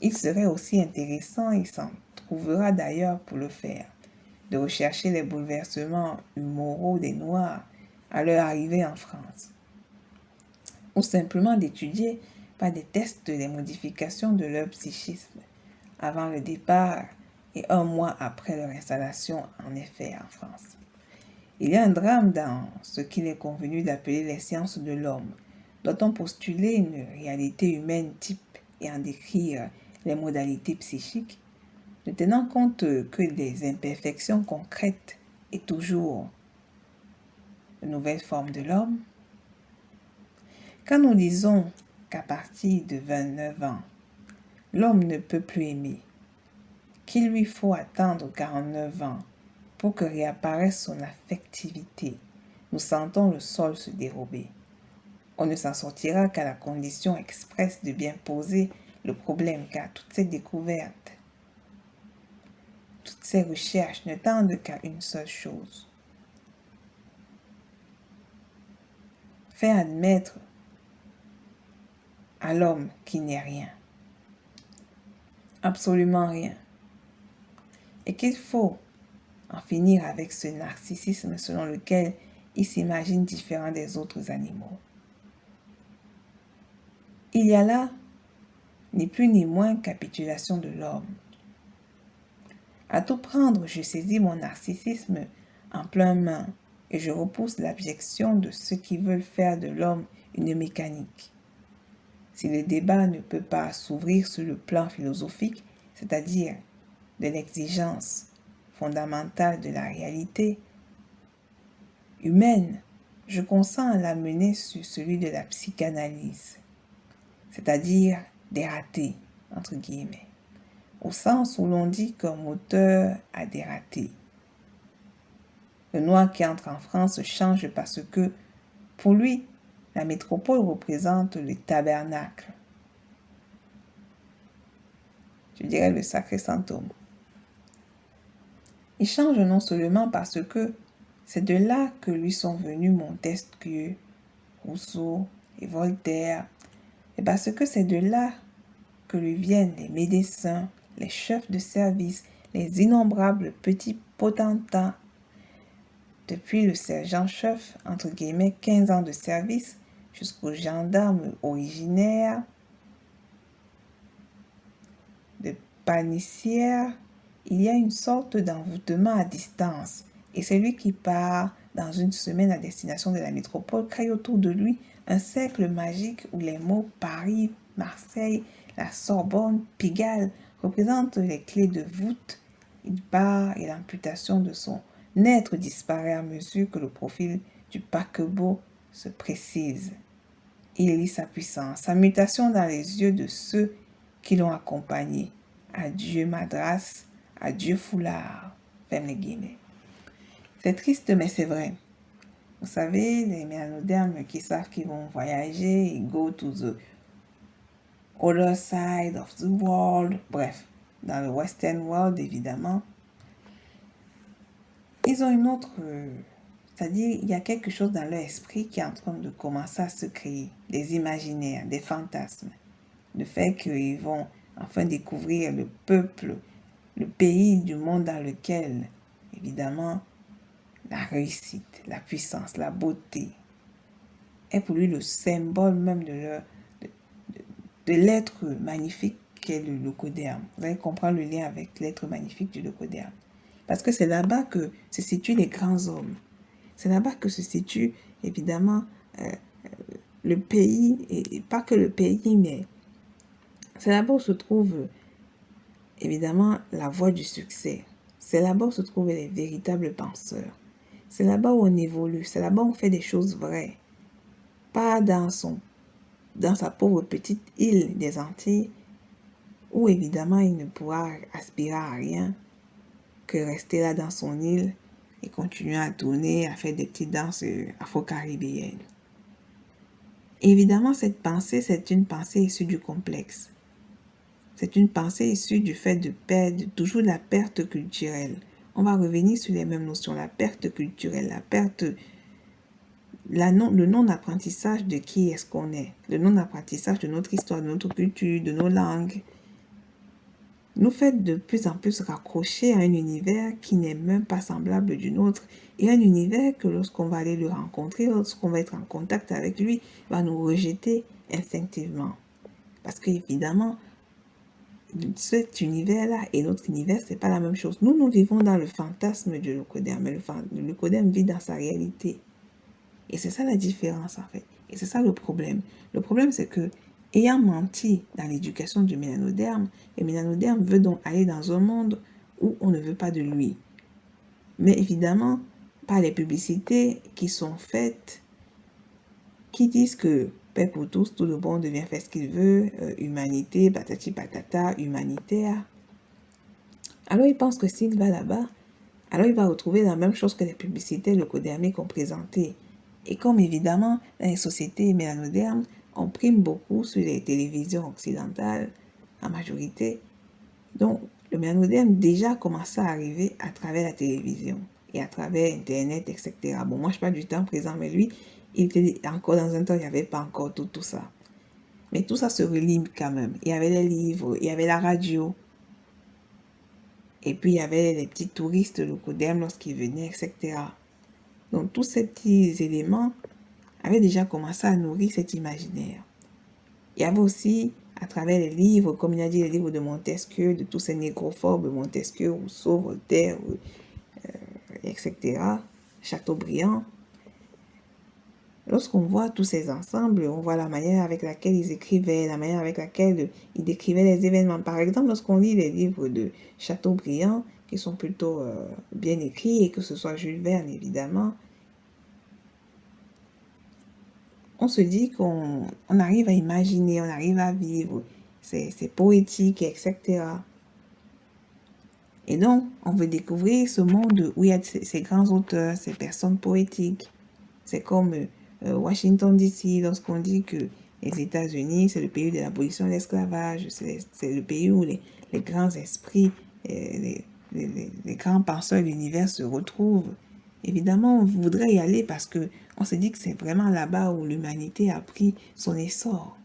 Il serait aussi intéressant, il s'en trouvera d'ailleurs pour le faire, de rechercher les bouleversements humoraux des Noirs à leur arrivée en France, ou simplement d'étudier par des tests les modifications de leur psychisme avant le départ et un mois après leur installation en effet en France. Il y a un drame dans ce qu'il est convenu d'appeler les sciences de l'homme. Doit-on postuler une réalité humaine type et en décrire les modalités psychiques, ne tenant compte que des imperfections concrètes et toujours de nouvelles formes de l'homme? Quand nous disons qu'à partir de 29 ans, l'homme ne peut plus aimer, qu'il lui faut attendre 49 ans pour que réapparaisse son affectivité, nous sentons le sol se dérober. On ne s'en sortira qu'à la condition expresse de bien poser le problème, car toutes ces découvertes, toutes ces recherches ne tendent qu'à une seule chose: faire admettre à l'homme qu'il n'est rien, absolument rien, et qu'il faut en finir avec ce narcissisme selon lequel il s'imagine différent des autres animaux. Il y a là ni plus ni moins capitulation de l'homme. À tout prendre, je saisis mon narcissisme en plein main et je repousse l'abjection de ceux qui veulent faire de l'homme une mécanique. Si le débat ne peut pas s'ouvrir sur le plan philosophique, c'est-à-dire de l'exigence fondamentale de la réalité humaine, je consens à l'amener sur celui de la psychanalyse, c'est-à-dire des ratés, entre guillemets, au sens où l'on dit qu'un auteur a des ratés. Le noir qui entre en France change parce que, pour lui, la métropole représente le tabernacle. je dirais le sacré Saint-Homme. Il change non seulement parce que c'est de là que lui sont venus Montesquieu, Rousseau et Voltaire, et parce que c'est de là que lui viennent les médecins, les chefs de service, les innombrables petits potentats. Depuis le sergent-chef, entre guillemets, 15 ans de service, jusqu'aux gendarmes originaires de panissière, il y a une sorte d'envoûtement à distance. Et celui qui part dans une semaine à destination de la métropole crée autour de lui un cercle magique où les mots Paris, Marseille, la Sorbonne, Pigalle représentent les clés de voûte. Il part et l'amputation de son être disparaît à mesure que le profil du paquebot se précise. Il lit sa puissance, sa mutation dans les yeux de ceux qui l'ont accompagné. Adieu Madras, adieu foulard. Ferme les guillemets. C'est triste, mais c'est vrai. Vous savez, les mélanodermes qui savent qu'ils vont voyager, ils go to the other side of the world. Bref, dans le western world, évidemment. Ils ont une autre... c'est-à-dire, il y a quelque chose dans leur esprit qui est en train de commencer à se créer. Des imaginaires, des fantasmes. Le fait qu'ils vont enfin découvrir le peuple, le pays du monde dans lequel, évidemment, la réussite, la puissance, la beauté est pour lui le symbole même de l'être magnifique qu'est le leucoderme. Vous allez comprendre le lien avec l'être magnifique du leucoderme. Parce que c'est là-bas que se situent les grands hommes. C'est là-bas que se situe, évidemment, le pays, et pas que le pays, mais c'est là-bas où se trouve, évidemment, la voie du succès. C'est là-bas où se trouvent les véritables penseurs. C'est là-bas où on évolue. C'est là-bas où on fait des choses vraies. Pas dans sa pauvre petite île des Antilles, où évidemment il ne pourra aspirer à rien que rester là dans son île et continuer à tourner, à faire des petites danses afro-caribéennes. Évidemment, cette pensée, c'est une pensée issue du complexe. C'est une pensée issue du fait de perdre toujours la perte culturelle. On va revenir sur les mêmes notions, la perte culturelle, la perte, le non-apprentissage de qui est-ce qu'on est, le non-apprentissage de notre histoire, de notre culture, de nos langues, nous fait de plus en plus raccrocher à un univers qui n'est même pas semblable du nôtre et un univers que lorsqu'on va aller le rencontrer, lorsqu'on va être en contact avec lui, va nous rejeter instinctivement. Parce qu'évidemment, cet univers-là et notre univers, c'est pas la même chose. Nous vivons dans le fantasme du leucoderme, mais le leucoderme vit dans sa réalité. Et c'est ça la différence, en fait. Et c'est ça le problème. Le problème, c'est que, ayant menti dans l'éducation du mélanoderme, le mélanoderme veut donc aller dans un monde où on ne veut pas de lui. Mais évidemment, par les publicités qui sont faites, qui disent que paix pour tous, tout le monde devient faire ce qu'il veut, humanité, patati patata, humanitaire. Alors il pense que s'il va là-bas, alors il va retrouver la même chose que les publicités leucodermiques ont présentées. Et comme évidemment, dans les sociétés mélanodermes, on prime beaucoup sur les télévisions occidentales, en majorité. Donc, le mélanoderme déjà commence à arriver à travers la télévision et à travers Internet, etc. Bon, moi, je parle du temps présent, mais lui, il était encore dans un temps, il n'y avait pas encore tout ça. Mais tout ça se relie quand même. Il y avait les livres, il y avait la radio. Et puis, il y avait les petits touristes leucodermes lorsqu'ils venaient, etc. Donc, tous ces petits éléments avaient déjà commencé à nourrir cet imaginaire. Il y avait aussi, à travers les livres, comme il a dit, les livres de Montesquieu, de tous ces négrophobes, Montesquieu, Rousseau, Voltaire, etc., Chateaubriand. Lorsqu'on voit tous ces ensembles, on voit la manière avec laquelle ils écrivaient, la manière avec laquelle ils décrivaient les événements. Par exemple, lorsqu'on lit les livres de Chateaubriand, qui sont plutôt bien écrits, et que ce soit Jules Verne, évidemment, on se dit qu'on arrive à imaginer, on arrive à vivre, c'est poétique, etc. Et donc, on veut découvrir ce monde où il y a ces grands auteurs, ces personnes poétiques. C'est comme Washington DC, lorsqu'on dit que Les États-Unis, c'est le pays de l'abolition de l'esclavage, c'est le pays où les grands esprits, les grands penseurs de l'univers se retrouvent. Évidemment, on voudrait y aller parce que on se dit que c'est vraiment là-bas où l'humanité a pris son essor.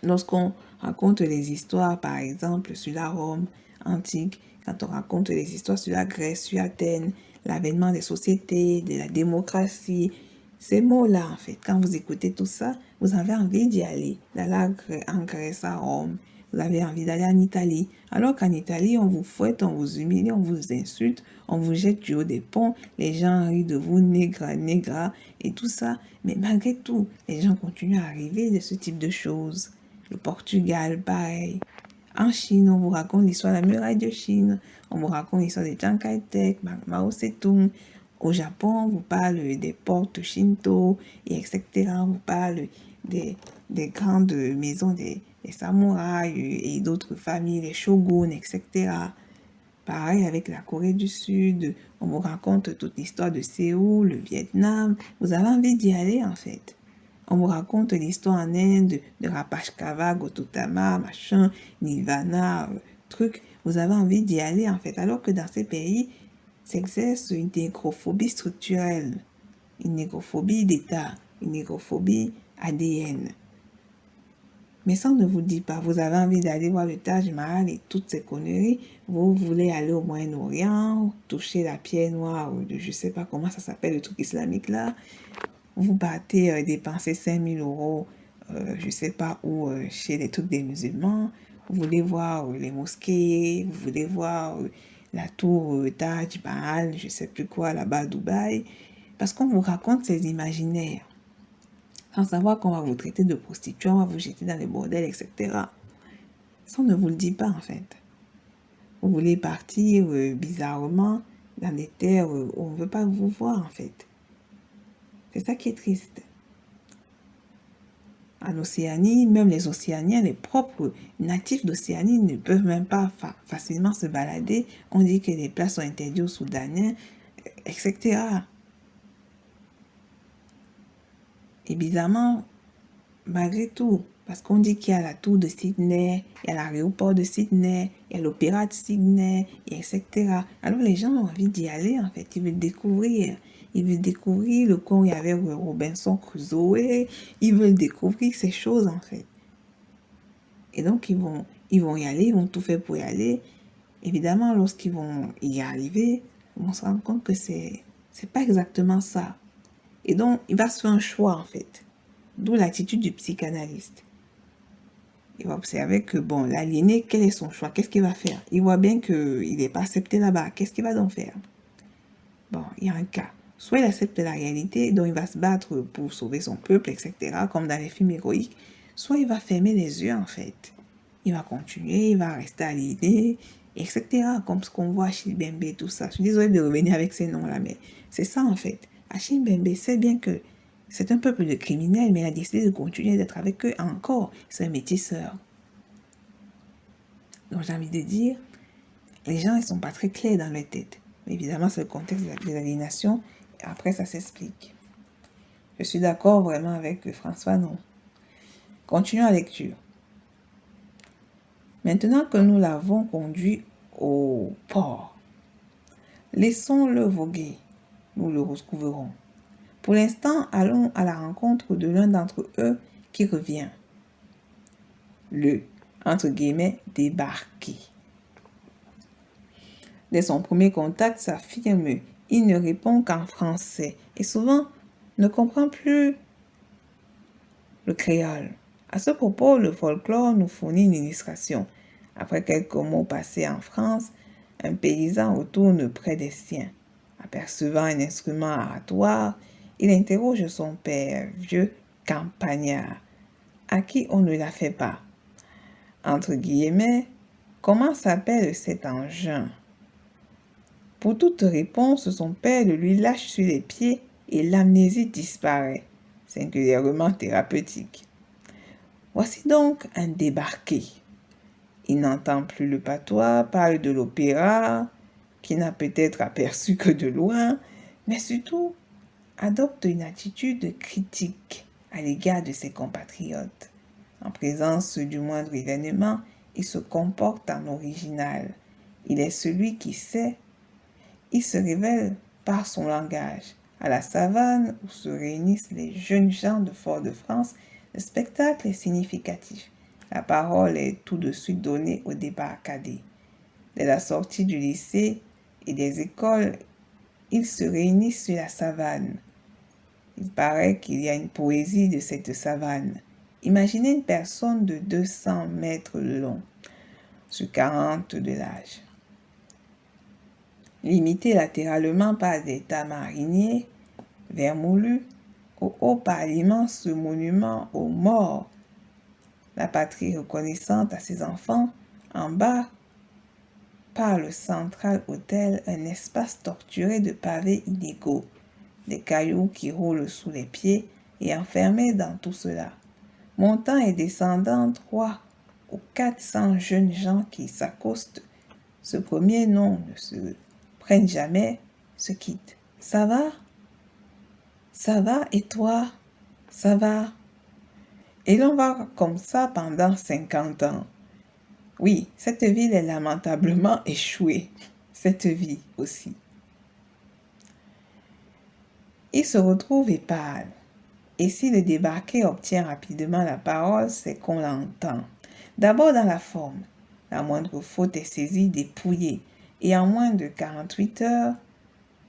Lorsqu'on raconte les histoires, par exemple, sur la Rome antique, quand on raconte les histoires sur la Grèce, sur Athènes, l'avènement des sociétés, de la démocratie, ces mots-là, en fait, quand vous écoutez tout ça, vous avez envie d'y aller, d'aller en Grèce, à Rome, vous avez envie d'aller en Italie. Alors qu'en Italie, on vous fouette, on vous humilie, on vous insulte, on vous jette du haut des ponts, les gens rient de vous, nègres, et tout ça. Mais malgré tout, les gens continuent à arriver de ce type de choses. Le Portugal, pareil. En Chine, on vous raconte l'histoire de la muraille de Chine. On vous raconte l'histoire de Chiang Kai-shek, Mao Tse-tung. Au Japon, on vous parle des portes Shinto, et etc. On vous parle des grandes maisons des samouraïs et d'autres familles, les shoguns, etc. Pareil avec la Corée du Sud. On vous raconte toute l'histoire de Séoul, le Vietnam. Vous avez envie d'y aller, en fait. On vous raconte l'histoire en Inde de Rapachkava, Gautama, machin, Nirvana, truc. Vous avez envie d'y aller, en fait. Alors que dans ces pays, s'exerce une négrophobie structurelle, une négrophobie d'État, une négrophobie ADN. Mais ça, on ne vous dit pas. Vous avez envie d'aller voir le Taj Mahal et toutes ces conneries. Vous voulez aller au Moyen-Orient, toucher la pierre noire, ou je ne sais pas comment ça s'appelle, le truc islamique là. Vous partez dépenser 5000 euros, je ne sais pas où, chez les trucs des musulmans. Vous voulez voir les mosquées, vous voulez voir la tour Taj Mahal, je ne sais plus quoi, là-bas à Dubaï. Parce qu'on vous raconte ces imaginaires. Sans savoir qu'on va vous traiter de prostituée, on va vous jeter dans les bordels, etc. Ça, on ne vous le dit pas, en fait. Vous voulez partir bizarrement dans des terres où on ne veut pas vous voir, en fait. C'est ça qui est triste. En Océanie, même les Océaniens, les propres natifs d'Océanie ne peuvent même pas facilement se balader. On dit que les places sont interdites aux Soudanais, etc. Et bizarrement, malgré tout, parce qu'on dit qu'il y a la tour de Sydney, il y a l'aéroport de Sydney, il y a l'opéra de Sydney, etc. Alors les gens ont envie d'y aller, en fait. Ils veulent découvrir. Ils veulent découvrir le coin où il y avait Robinson Crusoe. Ils veulent découvrir ces choses, en fait. Et donc, ils vont y aller, ils vont tout faire pour y aller. Évidemment, lorsqu'ils vont y arriver, on se rend compte que c'est pas exactement ça. Et donc, il va se faire un choix, en fait. D'où l'attitude du psychanalyste. Il va observer que, bon, l'aliéné, quel est son choix? Qu'est-ce qu'il va faire? Il voit bien qu'il n'est pas accepté là-bas. Qu'est-ce qu'il va donc faire? Bon, il y a un cas. Soit il accepte la réalité, donc il va se battre pour sauver son peuple, etc., comme dans les films héroïques. Soit il va fermer les yeux, en fait. Il va continuer, il va rester aliéné, etc., comme ce qu'on voit à Achille Mbembe, tout ça. Je suis désolée de revenir avec ces noms-là, mais c'est ça, en fait. Achille Mbembe sait bien que c'est un peuple de criminels, mais il a décidé de continuer d'être avec eux encore. C'est un métisseur. Donc j'ai envie de dire, les gens, ils sont pas très clairs dans leur tête. Mais évidemment, c'est le contexte de l'aliénation. Et après, ça s'explique. Je suis d'accord vraiment avec François, non. Continuons la lecture. Maintenant que nous l'avons conduit au port, laissons-le voguer. Nous le retrouverons. Pour l'instant, allons à la rencontre de l'un d'entre eux qui revient. Le, entre guillemets, débarqué. Dès son premier contact, s'affirme, il ne répond qu'en français et souvent ne comprend plus le créole. À ce propos, le folklore nous fournit une illustration. Après quelques mots passés en France, un paysan retourne près des siens. Apercevant un instrument aratoire, il interroge son père, vieux campagnard, à qui on ne la fait pas. Entre guillemets, comment s'appelle cet engin? Pour toute réponse, son père le lui lâche sur les pieds et l'amnésie disparaît, singulièrement thérapeutique. Voici donc un débarqué. Il n'entend plus le patois, parle de l'opéra, qui n'a peut-être aperçu que de loin, mais surtout adopte une attitude critique à l'égard de ses compatriotes. En présence du moindre événement, il se comporte en original. Il est celui qui sait. Il se révèle par son langage. À la savane, où se réunissent les jeunes gens de Fort-de-France, le spectacle est significatif. La parole est tout de suite donnée au débarcadé. Dès la sortie du lycée et des écoles, ils se réunissent sur la savane. Il paraît qu'il y a une poésie de cette savane. Imaginez une personne de 200 mètres de long, sur 40 de large, limitée latéralement par des tamariniers vermoulus, au haut par l'immense monument aux morts, la patrie reconnaissante à ses enfants, en bas, par le central hôtel, un espace torturé de pavés inégaux, des cailloux qui roulent sous les pieds et enfermés dans tout cela. Montant et descendant 300 ou 400 jeunes gens qui s'accostent, ce premier nom ne se prennent jamais, se quittent. Ça va? Ça va et toi? Ça va? Et l'on va comme ça pendant 50 ans. Oui, cette ville est lamentablement échouée. Cette vie aussi. Il se retrouve et parle. Et si le débarqué obtient rapidement la parole, c'est qu'on l'entend. D'abord dans la forme. La moindre faute est saisie, dépouillée. Et en moins de 48 heures,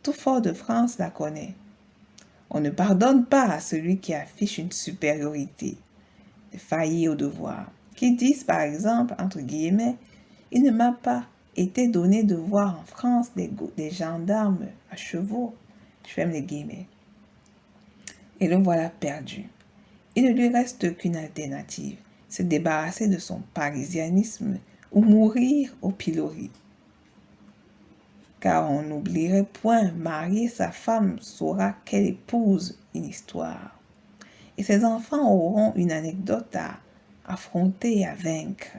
tout Fort-de-France la connaît. On ne pardonne pas à celui qui affiche une supériorité, de faillir au devoir. Qui disent par exemple, entre guillemets, il ne m'a pas été donné de voir en France des gendarmes à chevaux. Je ferme les guillemets. Et le voilà perdu. Il ne lui reste qu'une alternative, se débarrasser de son parisianisme ou mourir au pilori. Car on n'oublierait point, marier sa femme saura qu'elle épouse une histoire. Et ses enfants auront une anecdote à affronter et à vaincre.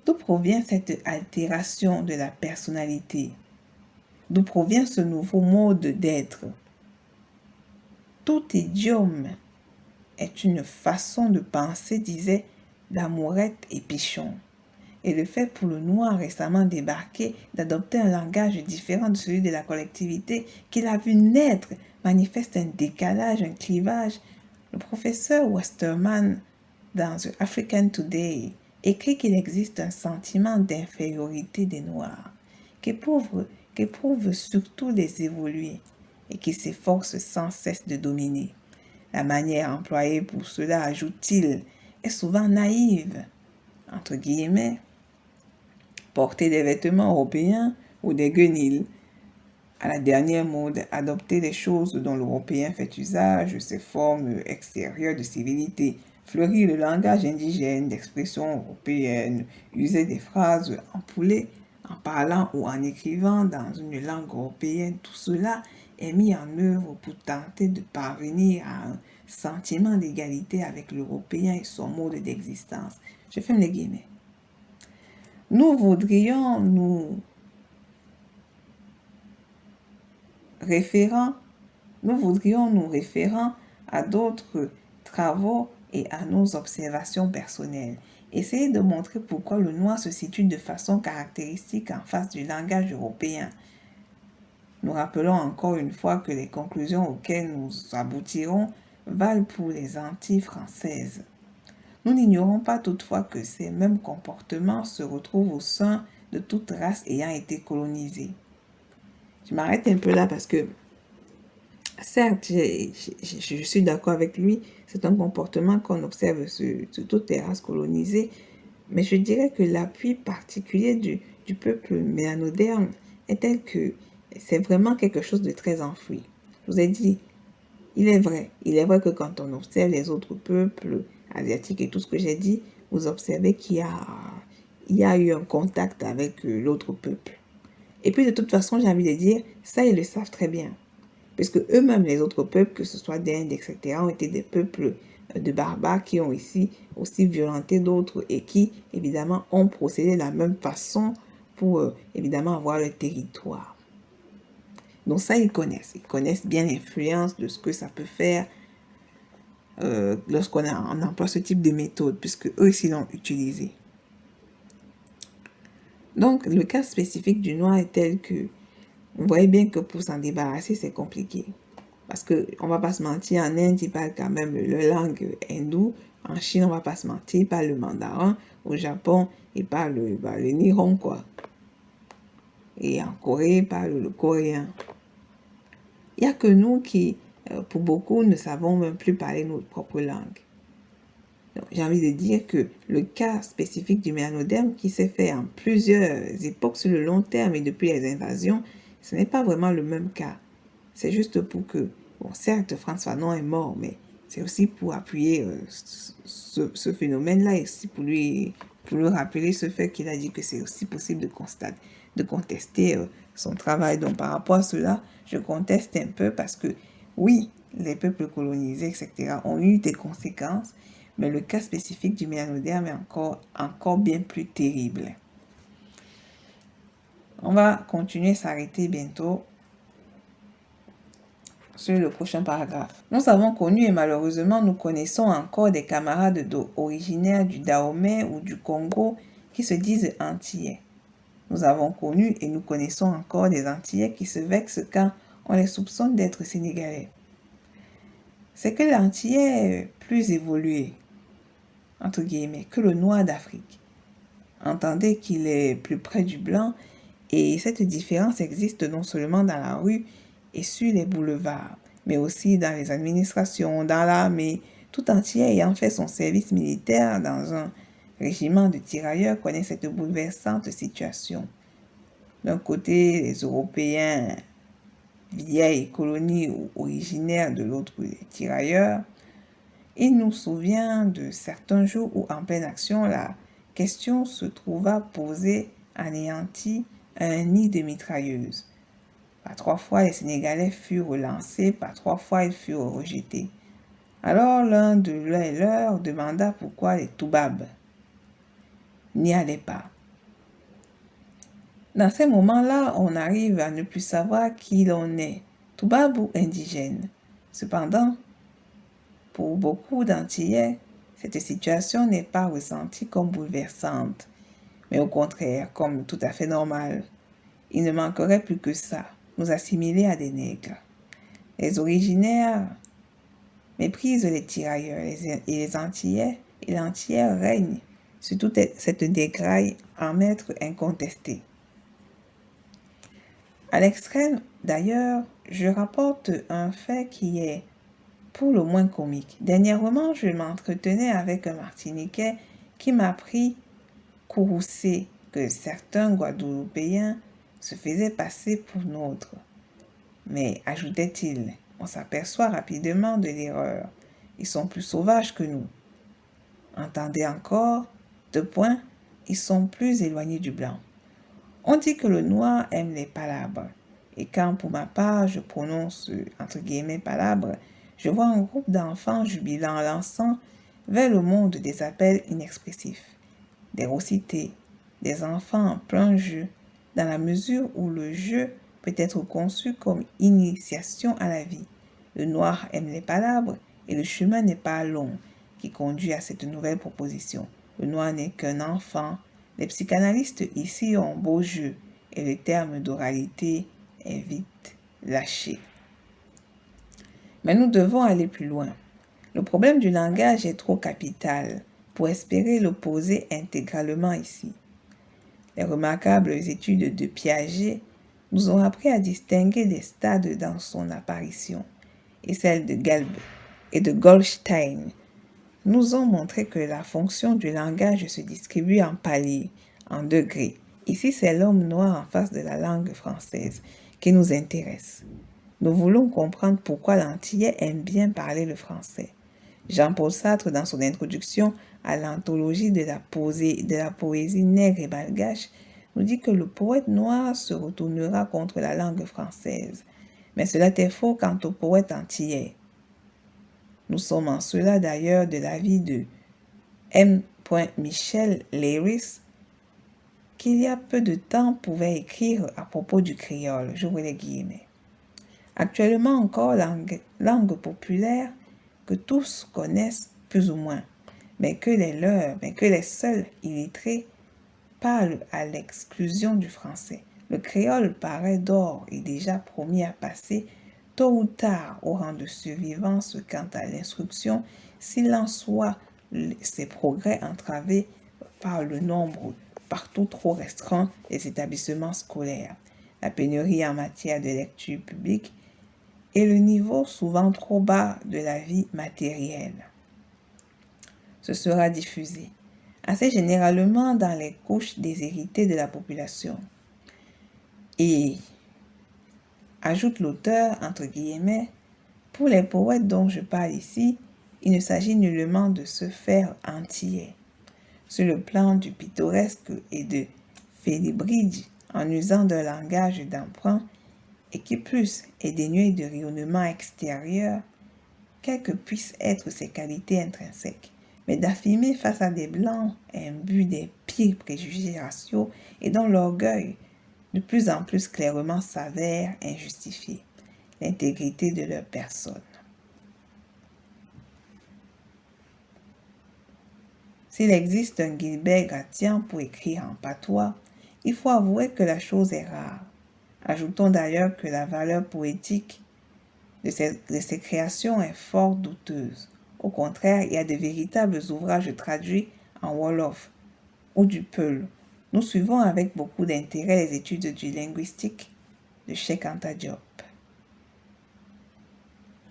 D'où provient cette altération de la personnalité? D'où provient ce nouveau mode d'être? Tout idiome est une façon de penser, disait Lamourette et Pichon. Et le fait pour le noir récemment débarqué d'adopter un langage différent de celui de la collectivité qu'il a vu naître manifeste un décalage, un clivage. Le professeur Westerman, dans The African Today, écrit qu'il existe un sentiment d'infériorité des Noirs, qu'éprouvent surtout les évolués et qui s'efforcent sans cesse de dominer. La manière employée pour cela, ajoute-t-il, est souvent naïve, entre guillemets, porter des vêtements européens ou des guenilles, à la dernière mode, adopter des choses dont l'Européen fait usage, ses formes extérieures de civilité, fleurir le langage indigène d'expressions européennes, user des phrases empoulées en parlant ou en écrivant dans une langue européenne, tout cela est mis en œuvre pour tenter de parvenir à un sentiment d'égalité avec l'Européen et son mode d'existence. Je ferme les guillemets. Nous voudrions nous référant à d'autres travaux et à nos observations personnelles. Essayez de montrer pourquoi le noir se situe de façon caractéristique en face du langage européen. Nous rappelons encore une fois que les conclusions auxquelles nous aboutirons valent pour les Antilles françaises. Nous n'ignorons pas toutefois que ces mêmes comportements se retrouvent au sein de toute race ayant été colonisée. Je m'arrête un peu là parce que, certes, je suis d'accord avec lui, c'est un comportement qu'on observe sur toutes les races colonisées, mais je dirais que l'appui particulier du peuple mélanoderne est tel que c'est vraiment quelque chose de très enfoui. Je vous ai dit, il est vrai que quand on observe les autres peuples asiatiques et tout ce que j'ai dit, vous observez qu'il y a eu un contact avec l'autre peuple. Et puis de toute façon, j'ai envie de dire, ça ils le savent très bien. Puisque eux-mêmes, les autres peuples, que ce soit d'Inde, etc., ont été des peuples de barbares qui ont ici aussi violenté d'autres et qui, évidemment, ont procédé de la même façon pour, évidemment, avoir le territoire. Donc ça, ils connaissent. Ils connaissent bien l'influence de ce que ça peut faire lorsqu'on on emploie ce type de méthode, puisque eux aussi l'ont utilisé. Donc, le cas spécifique du noir est tel que vous voyez bien que pour s'en débarrasser, c'est compliqué. Parce qu'on ne va pas se mentir, en Inde, ils parlent quand même la langue hindoue. En Chine, on ne va pas se mentir, ils parlent le mandarin. Au Japon, ils parlent le nihon, quoi. Et en Corée, ils parlent le coréen. Il n'y a que nous qui, pour beaucoup, ne savons même plus parler notre propre langue. J'ai envie de dire que le cas spécifique du mélanoderme qui s'est fait en plusieurs époques sur le long terme et depuis les invasions, ce n'est pas vraiment le même cas. C'est juste pour que, bon, certes, Frantz Fanon est mort, mais c'est aussi pour appuyer ce phénomène-là et aussi pour lui rappeler ce fait qu'il a dit que c'est aussi possible de contester son travail. Donc, par rapport à cela, je conteste un peu parce que, oui, les peuples colonisés, etc., ont eu des conséquences, mais le cas spécifique du mélanoderme est encore bien plus terrible. On va continuer, s'arrêter bientôt sur le prochain paragraphe. Nous avons connu et malheureusement nous connaissons encore des camarades originaires du Dahomey ou du Congo qui se disent antillais. Nous avons connu et nous connaissons encore des antillais qui se vexent quand on les soupçonne d'être sénégalais. C'est que l'antillais est plus évolué, entre guillemets, que le noir d'Afrique. Entendez qu'il est plus près du blanc et cette différence existe non seulement dans la rue et sur les boulevards, mais aussi dans les administrations, dans l'armée. Tout entier ayant fait son service militaire dans un régiment de tirailleurs connaît cette bouleversante situation. D'un côté, les Européens, vieilles colonies ou originaires, de l'autre, les tirailleurs. Il nous souvient de certains jours où, en pleine action, la question se trouva posée, anéantie, à un nid de mitrailleuses. Par 3 fois, les Sénégalais furent lancés, par 3 fois, ils furent rejetés. Alors, l'un de leur demanda pourquoi les Toubabs n'y allaient pas. Dans ces moments-là, on arrive à ne plus savoir qui l'on est, Toubab ou indigène. Cependant, pour beaucoup d'Antillais, cette situation n'est pas ressentie comme bouleversante, mais au contraire comme tout à fait normale. Il ne manquerait plus que ça, nous assimiler à des nègres. Les originaires méprisent les tirailleurs et les Antillais et l'Antillais règnent sur toute cette dégraille en maître incontesté. À l'extrême, d'ailleurs, je rapporte un fait qui est pour le moins comique. Dernièrement, je m'entretenais avec un Martiniquais qui m'a appris courroucé que certains Guadeloupéens se faisaient passer pour nôtres. Mais, ajoutait-il, on s'aperçoit rapidement de l'erreur. Ils sont plus sauvages que nous. Entendez encore, 2 points, ils sont plus éloignés du blanc. On dit que le noir aime les palabres. Et quand, pour ma part, je prononce entre guillemets palabres, je vois un groupe d'enfants jubilant en lançant vers le monde des appels inexpressifs, des rocités, des enfants en plein jeu, dans la mesure où le jeu peut être conçu comme initiation à la vie. Le noir aime les palabres et le chemin n'est pas long qui conduit à cette nouvelle proposition. Le noir n'est qu'un enfant. Les psychanalystes ici ont beau jeu et le terme d'oralité est vite lâché. Mais nous devons aller plus loin. Le problème du langage est trop capital pour espérer le poser intégralement ici. Les remarquables études de Piaget nous ont appris à distinguer des stades dans son apparition, et celles de Galb et de Goldstein nous ont montré que la fonction du langage se distribue en paliers, en degrés. Ici, c'est l'homme noir en face de la langue française qui nous intéresse. Nous voulons comprendre pourquoi l'Antillais aime bien parler le français. Jean-Paul Sartre, dans son introduction à l'anthologie de la poésie nègre et malgache, nous dit que le poète noir se retournera contre la langue française. Mais cela est faux quant au poète antillais. Nous sommes en cela d'ailleurs de l'avis de M. Michel Lewis, qui il y a peu de temps pouvait écrire à propos du créole, j'ouvre les guillemets. Actuellement encore, langue populaire que tous connaissent plus ou moins, mais que les seuls illettrés parlent à l'exclusion du français. Le créole paraît d'or et déjà promis à passer tôt ou tard au rang de survivance quant à l'instruction, s'il en soit ses progrès entravés par le nombre partout trop restreint des établissements scolaires, la pénurie en matière de lecture publique et le niveau souvent trop bas de la vie matérielle. Ce sera diffusé assez généralement dans les couches déshéritées de la population. Et, ajoute l'auteur, entre guillemets, pour les poètes dont je parle ici, il ne s'agit nullement de se faire antillais. Sur le plan du pittoresque et de Félibridge, en usant d'un langage d'emprunt, et qui plus est dénué de rayonnement extérieur, quelles que puissent être ses qualités intrinsèques, mais d'affirmer face à des blancs imbus des pires préjugés raciaux et dont l'orgueil de plus en plus clairement s'avère injustifié, l'intégrité de leur personne. S'il existe un Gilbert Gratian pour écrire en patois, il faut avouer que la chose est rare. Ajoutons d'ailleurs que la valeur poétique de ces créations est fort douteuse. Au contraire, il y a de véritables ouvrages traduits en Wolof ou du Peul. Nous suivons avec beaucoup d'intérêt les études du linguistique de Cheikh Anta Diop.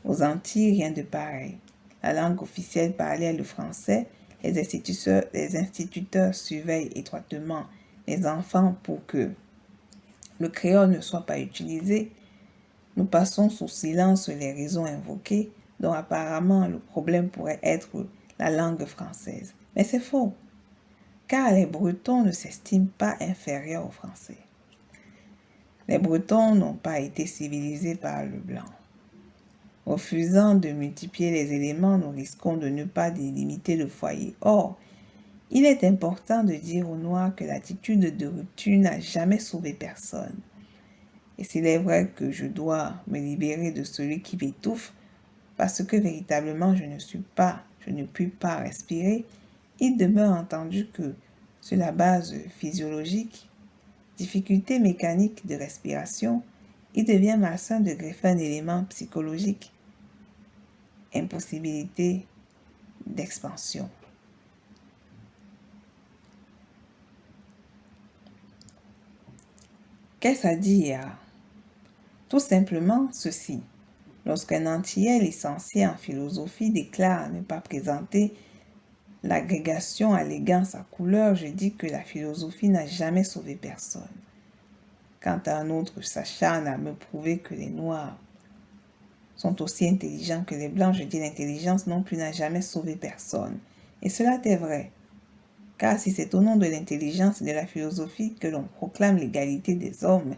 Aux Antilles, rien de pareil. La langue officielle parlée est le français. Les instituteurs surveillent étroitement les enfants pour que le créole ne soit pas utilisé. Nous passons sous silence les raisons invoquées, dont apparemment le problème pourrait être la langue française. Mais c'est faux, car les Bretons ne s'estiment pas inférieurs aux Français. Les Bretons n'ont pas été civilisés par le blanc. Refusant de multiplier les éléments, nous risquons de ne pas délimiter le foyer. Or, il est important de dire aux Noirs que l'attitude de rupture n'a jamais sauvé personne. Et s'il est vrai que je dois me libérer de celui qui m'étouffe, parce que véritablement je ne puis pas respirer, il demeure entendu que, sur la base physiologique, difficulté mécanique de respiration, il devient malsain de greffer un élément psychologique, impossibilité d'expansion. Qu'est-ce à dire? Tout simplement ceci. Lorsqu'un Antillais licencié en philosophie déclare ne pas présenter l'agrégation alléguant sa couleur, je dis que la philosophie n'a jamais sauvé personne. Quand un autre s'acharne à me prouver que les Noirs sont aussi intelligents que les Blancs, je dis l'intelligence non plus n'a jamais sauvé personne. Et cela est vrai. Car si c'est au nom de l'intelligence et de la philosophie que l'on proclame l'égalité des hommes,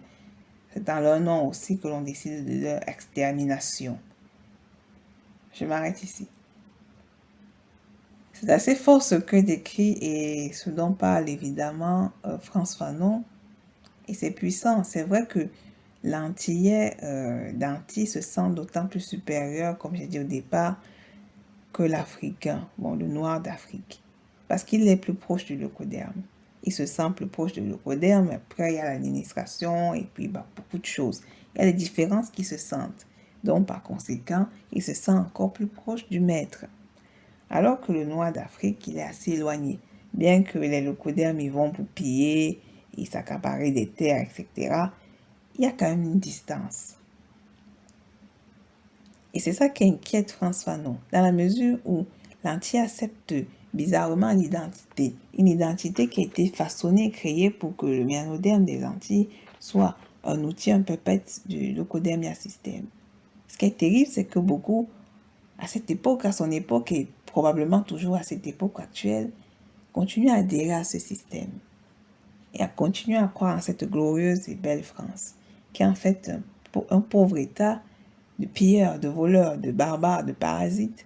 c'est en leur nom aussi que l'on décide de leur extermination. Je m'arrête ici. C'est assez fort ce que décrit et ce dont parle évidemment Frantz Fanon. Et c'est puissant. C'est vrai que l'Antillais d'Antilles se sent d'autant plus supérieur, comme j'ai dit au départ, que l'Africain, le Noir d'Afrique. Parce qu'il est plus proche du leucoderme. Il se sent plus proche du leucoderme. Après, il y a l'administration et puis beaucoup de choses. Il y a des différences qui se sentent. Donc, par conséquent, il se sent encore plus proche du maître. Alors que le Noir d'Afrique, il est assez éloigné. Bien que les leucodermes y vont pour piller et s'accaparer des terres, etc., il y a quand même une distance. Et c'est ça qui inquiète Frantz Fanon, dans la mesure où l'Antillais accepte bizarrement l'identité. Une identité qui a été façonnée et créée pour que le myanodème des Antilles soit un outil, un puppet du leucodermia système. Ce qui est terrible, c'est que beaucoup, à cette époque, à son époque, et probablement toujours à cette époque actuelle, continuent à adhérer à ce système et à continuer à croire en cette glorieuse et belle France, qui est en fait un pauvre État de pilleurs, de voleurs, de barbares, de parasites,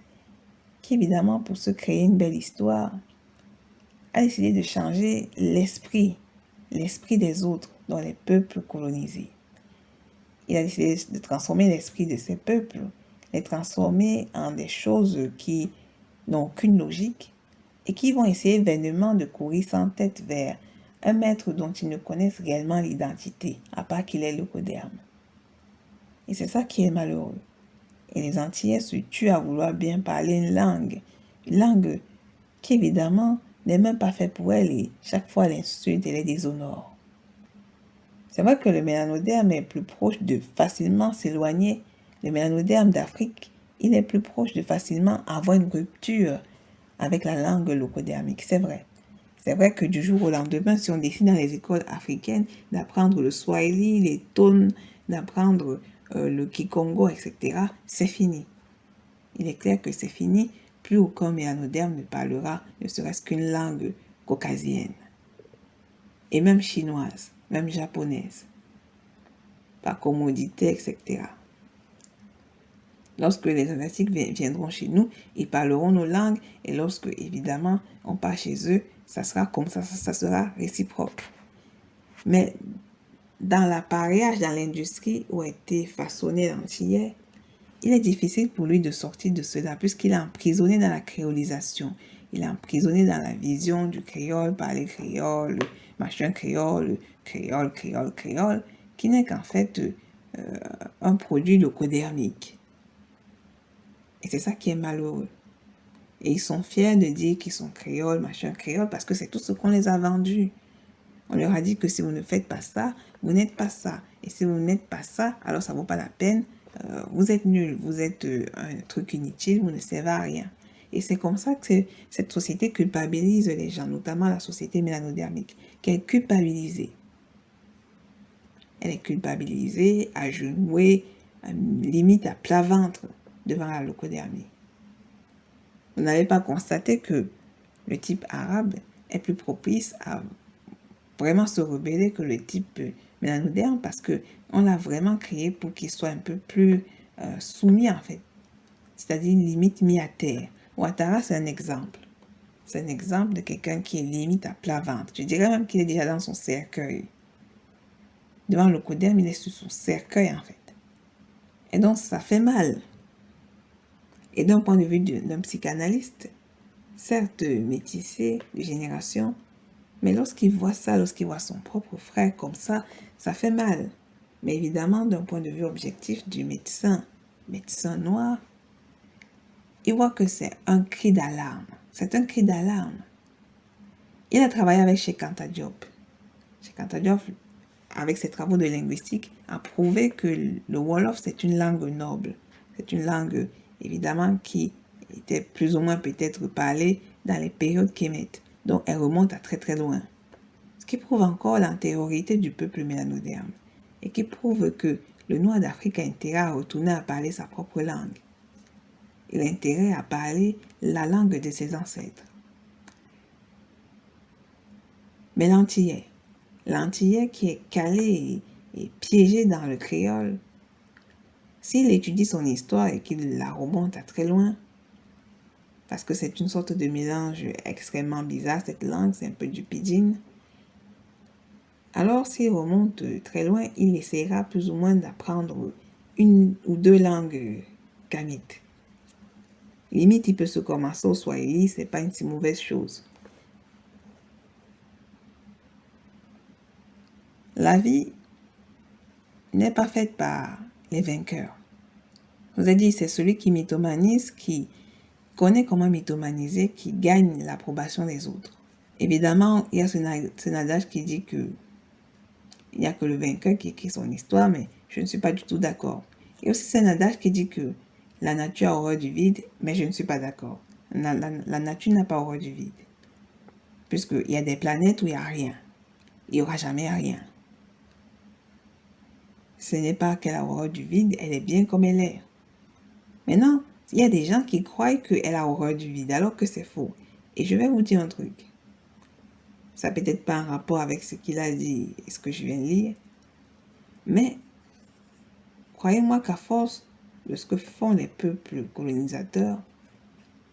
qui évidemment, pour se créer une belle histoire, a décidé de changer l'esprit des autres, dans les peuples colonisés. Il a décidé de transformer l'esprit de ces peuples, les transformer en des choses qui n'ont aucune logique et qui vont essayer vainement de courir sans tête vers un maître dont ils ne connaissent réellement l'identité, à part qu'il est leucoderme. Et c'est ça qui est malheureux. Et les Antillais se tuent à vouloir bien parler une langue qui évidemment n'est même pas faite pour elle et chaque fois elle insulte et les déshonore. C'est vrai que le mélanoderme est plus proche de facilement s'éloigner. Le mélanoderme d'Afrique, il est plus proche de facilement avoir une rupture avec la langue leucodermique, c'est vrai. C'est vrai que du jour au lendemain, si on décide dans les écoles africaines d'apprendre le swahili, les tones, d'apprendre le kikongo, etc., c'est fini. Il est clair que c'est fini. Plus aucun mélanoderme ne parlera ne serait-ce qu'une langue caucasienne. Et même chinoise, même japonaise. Par commodité, etc. Lorsque les Asiatiques viendront chez nous, ils parleront nos langues. Et lorsque, évidemment, on part chez eux, ça sera comme ça sera réciproque. Mais dans l'appareillage, dans l'industrie où a été façonné l'antillais, il est difficile pour lui de sortir de cela puisqu'il est emprisonné dans la créolisation. Il est emprisonné dans la vision du créole, parler créole, machin créole, créole, qui n'est qu'en fait un produit leucodermique. Et c'est ça qui est malheureux. Et ils sont fiers de dire qu'ils sont créoles, machin créole, parce que c'est tout ce qu'on les a vendus. On leur a dit que si vous ne faites pas ça, vous n'êtes pas ça. Et si vous n'êtes pas ça, alors ça ne vaut pas la peine. Vous êtes nul, vous êtes un truc inutile, vous ne servez à rien. Et c'est comme ça que cette société culpabilise les gens, notamment la société mélanodermique, qui est culpabilisée. Elle est culpabilisée, agenouée, limite à plat ventre devant la leucodermie. Vous n'avez pas constaté que le type arabe est plus propice à vraiment se rebeller que le type mélanoderme parce qu'on l'a vraiment créé pour qu'il soit un peu plus soumis en fait, c'est-à-dire limite mis à terre. Ouattara, c'est un exemple. C'est un exemple de quelqu'un qui est limite à plat ventre. Je dirais même qu'il est déjà dans son cercueil. Devant le leucoderme, il est sur son cercueil en fait. Et donc ça fait mal. Et d'un point de vue d'un psychanalyste, certes métissé de génération, mais lorsqu'il voit ça, lorsqu'il voit son propre frère comme ça fait mal. Mais évidemment, d'un point de vue objectif du médecin noir, il voit que c'est un cri d'alarme. C'est un cri d'alarme. Il a travaillé avec Cheikh Anta Diop. Cheikh Anta Diop, avec ses travaux de linguistique, a prouvé que le Wolof, c'est une langue noble. C'est une langue, évidemment, qui était plus ou moins peut-être parlée dans les périodes kémètes. Donc, elle remonte à très très loin. Ce qui prouve encore l'antériorité du peuple mélanoderme et qui prouve que le noir d'Afrique a intérêt à retourner à parler sa propre langue. Il a intérêt à parler la langue de ses ancêtres. Mais l'antillais qui est calé et piégé dans le créole, s'il étudie son histoire et qu'il la remonte à très loin, parce que c'est une sorte de mélange extrêmement bizarre, cette langue, c'est un peu du pidgin. Alors, s'il remonte très loin, il essaiera plus ou moins d'apprendre une ou deux langues kamites. Limite, il peut se commencer au swahili, c'est pas une si mauvaise chose. La vie n'est pas faite par les vainqueurs. Je vous ai dit, c'est celui qui mythomanise, qui connaît comment mythomaniser, qui gagne l'approbation des autres. Évidemment, il y a ce adage qui dit que il n'y a que le vainqueur qui écrit son histoire, mais je ne suis pas du tout d'accord. Il y a aussi ce adage qui dit que la nature a horreur du vide, mais je ne suis pas d'accord. La nature n'a pas horreur du vide. Puisqu'il y a des planètes où il n'y a rien. Il n'y aura jamais rien. Ce n'est pas qu'elle a horreur du vide, elle est bien comme elle est. Maintenant, il y a des gens qui croient qu'elle a horreur du vide, alors que c'est faux. Et je vais vous dire un truc. Ça peut être pas en rapport avec ce qu'il a dit et ce que je viens de lire. Mais, croyez-moi qu'à force de ce que font les peuples colonisateurs,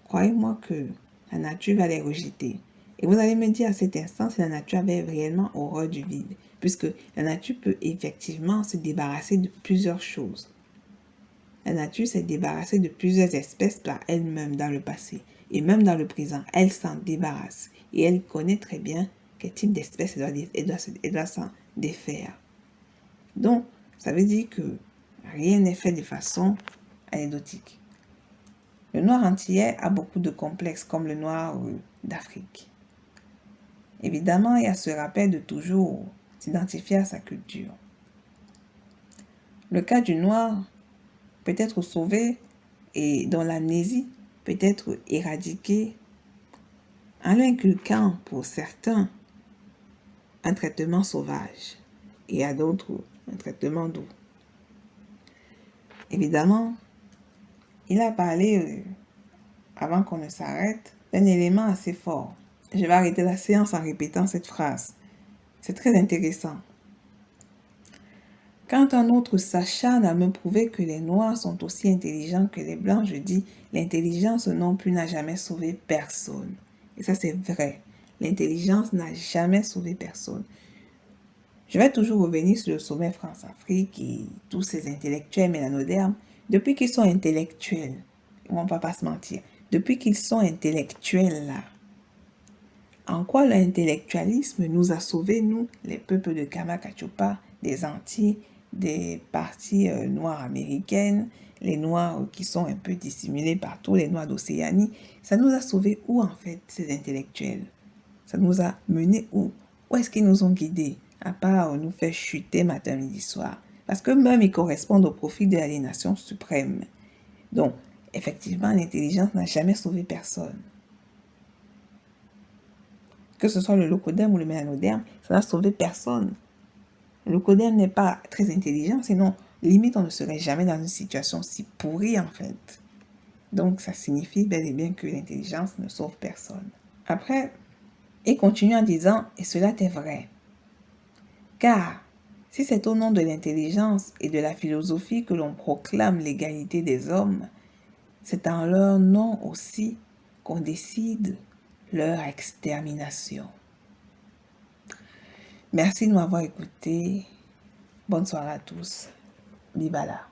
croyez-moi que la nature va les rejeter. Et vous allez me dire à cet instant si la nature avait réellement horreur du vide. Puisque la nature peut effectivement se débarrasser de plusieurs choses. La nature s'est débarrassée de plusieurs espèces par elle-même dans le passé. Et même dans le présent, elle s'en débarrasse. Et elle connaît très bien quel type d'espèce elle doit s'en défaire. Donc, ça veut dire que rien n'est fait de façon anecdotique. Le noir antillais a beaucoup de complexes comme le noir d'Afrique. Évidemment, il y a ce rappel de toujours s'identifier à sa culture. Le cas du noir peut être sauvé et dont l'amnésie peut être éradiquée en lui inculquant pour certains un traitement sauvage et à d'autres un traitement doux. Évidemment, il a parlé, avant qu'on ne s'arrête, d'un élément assez fort. Je vais arrêter la séance en répétant cette phrase. C'est très intéressant. Quand un autre s'acharne à me prouver que les Noirs sont aussi intelligents que les Blancs, je dis, l'intelligence non plus n'a jamais sauvé personne. Et ça, c'est vrai. L'intelligence n'a jamais sauvé personne. Je vais toujours revenir sur le sommet France-Afrique et tous ces intellectuels mélanodermes. Depuis qu'ils sont intellectuels, on ne va pas se mentir, depuis qu'ils sont intellectuels là, en quoi l'intellectualisme nous a sauvés, nous, les peuples de Kama-Kachopa, des Antilles, des parties noires américaines, les noirs qui sont un peu dissimulés partout, les noirs d'Océanie. Ça nous a sauvés où en fait, ces intellectuels? Ça nous a menés où? Où est-ce qu'ils nous ont guidés? À part nous faire chuter matin, midi, soir. Parce que même ils correspondent au profil de l'aliénation suprême. Donc, effectivement, l'intelligence n'a jamais sauvé personne. Que ce soit le locoderme ou le mélanoderme, ça n'a sauvé personne. Le locoderme n'est pas très intelligent, sinon, limite, on ne serait jamais dans une situation si pourrie, en fait. Donc, ça signifie bel et bien que l'intelligence ne sauve personne. Après, il continue en disant, et cela est vrai. Car, si c'est au nom de l'intelligence et de la philosophie que l'on proclame l'égalité des hommes, c'est en leur nom aussi qu'on décide leur extermination. Merci de m'avoir écouté. Bonne soirée à tous. Bibala.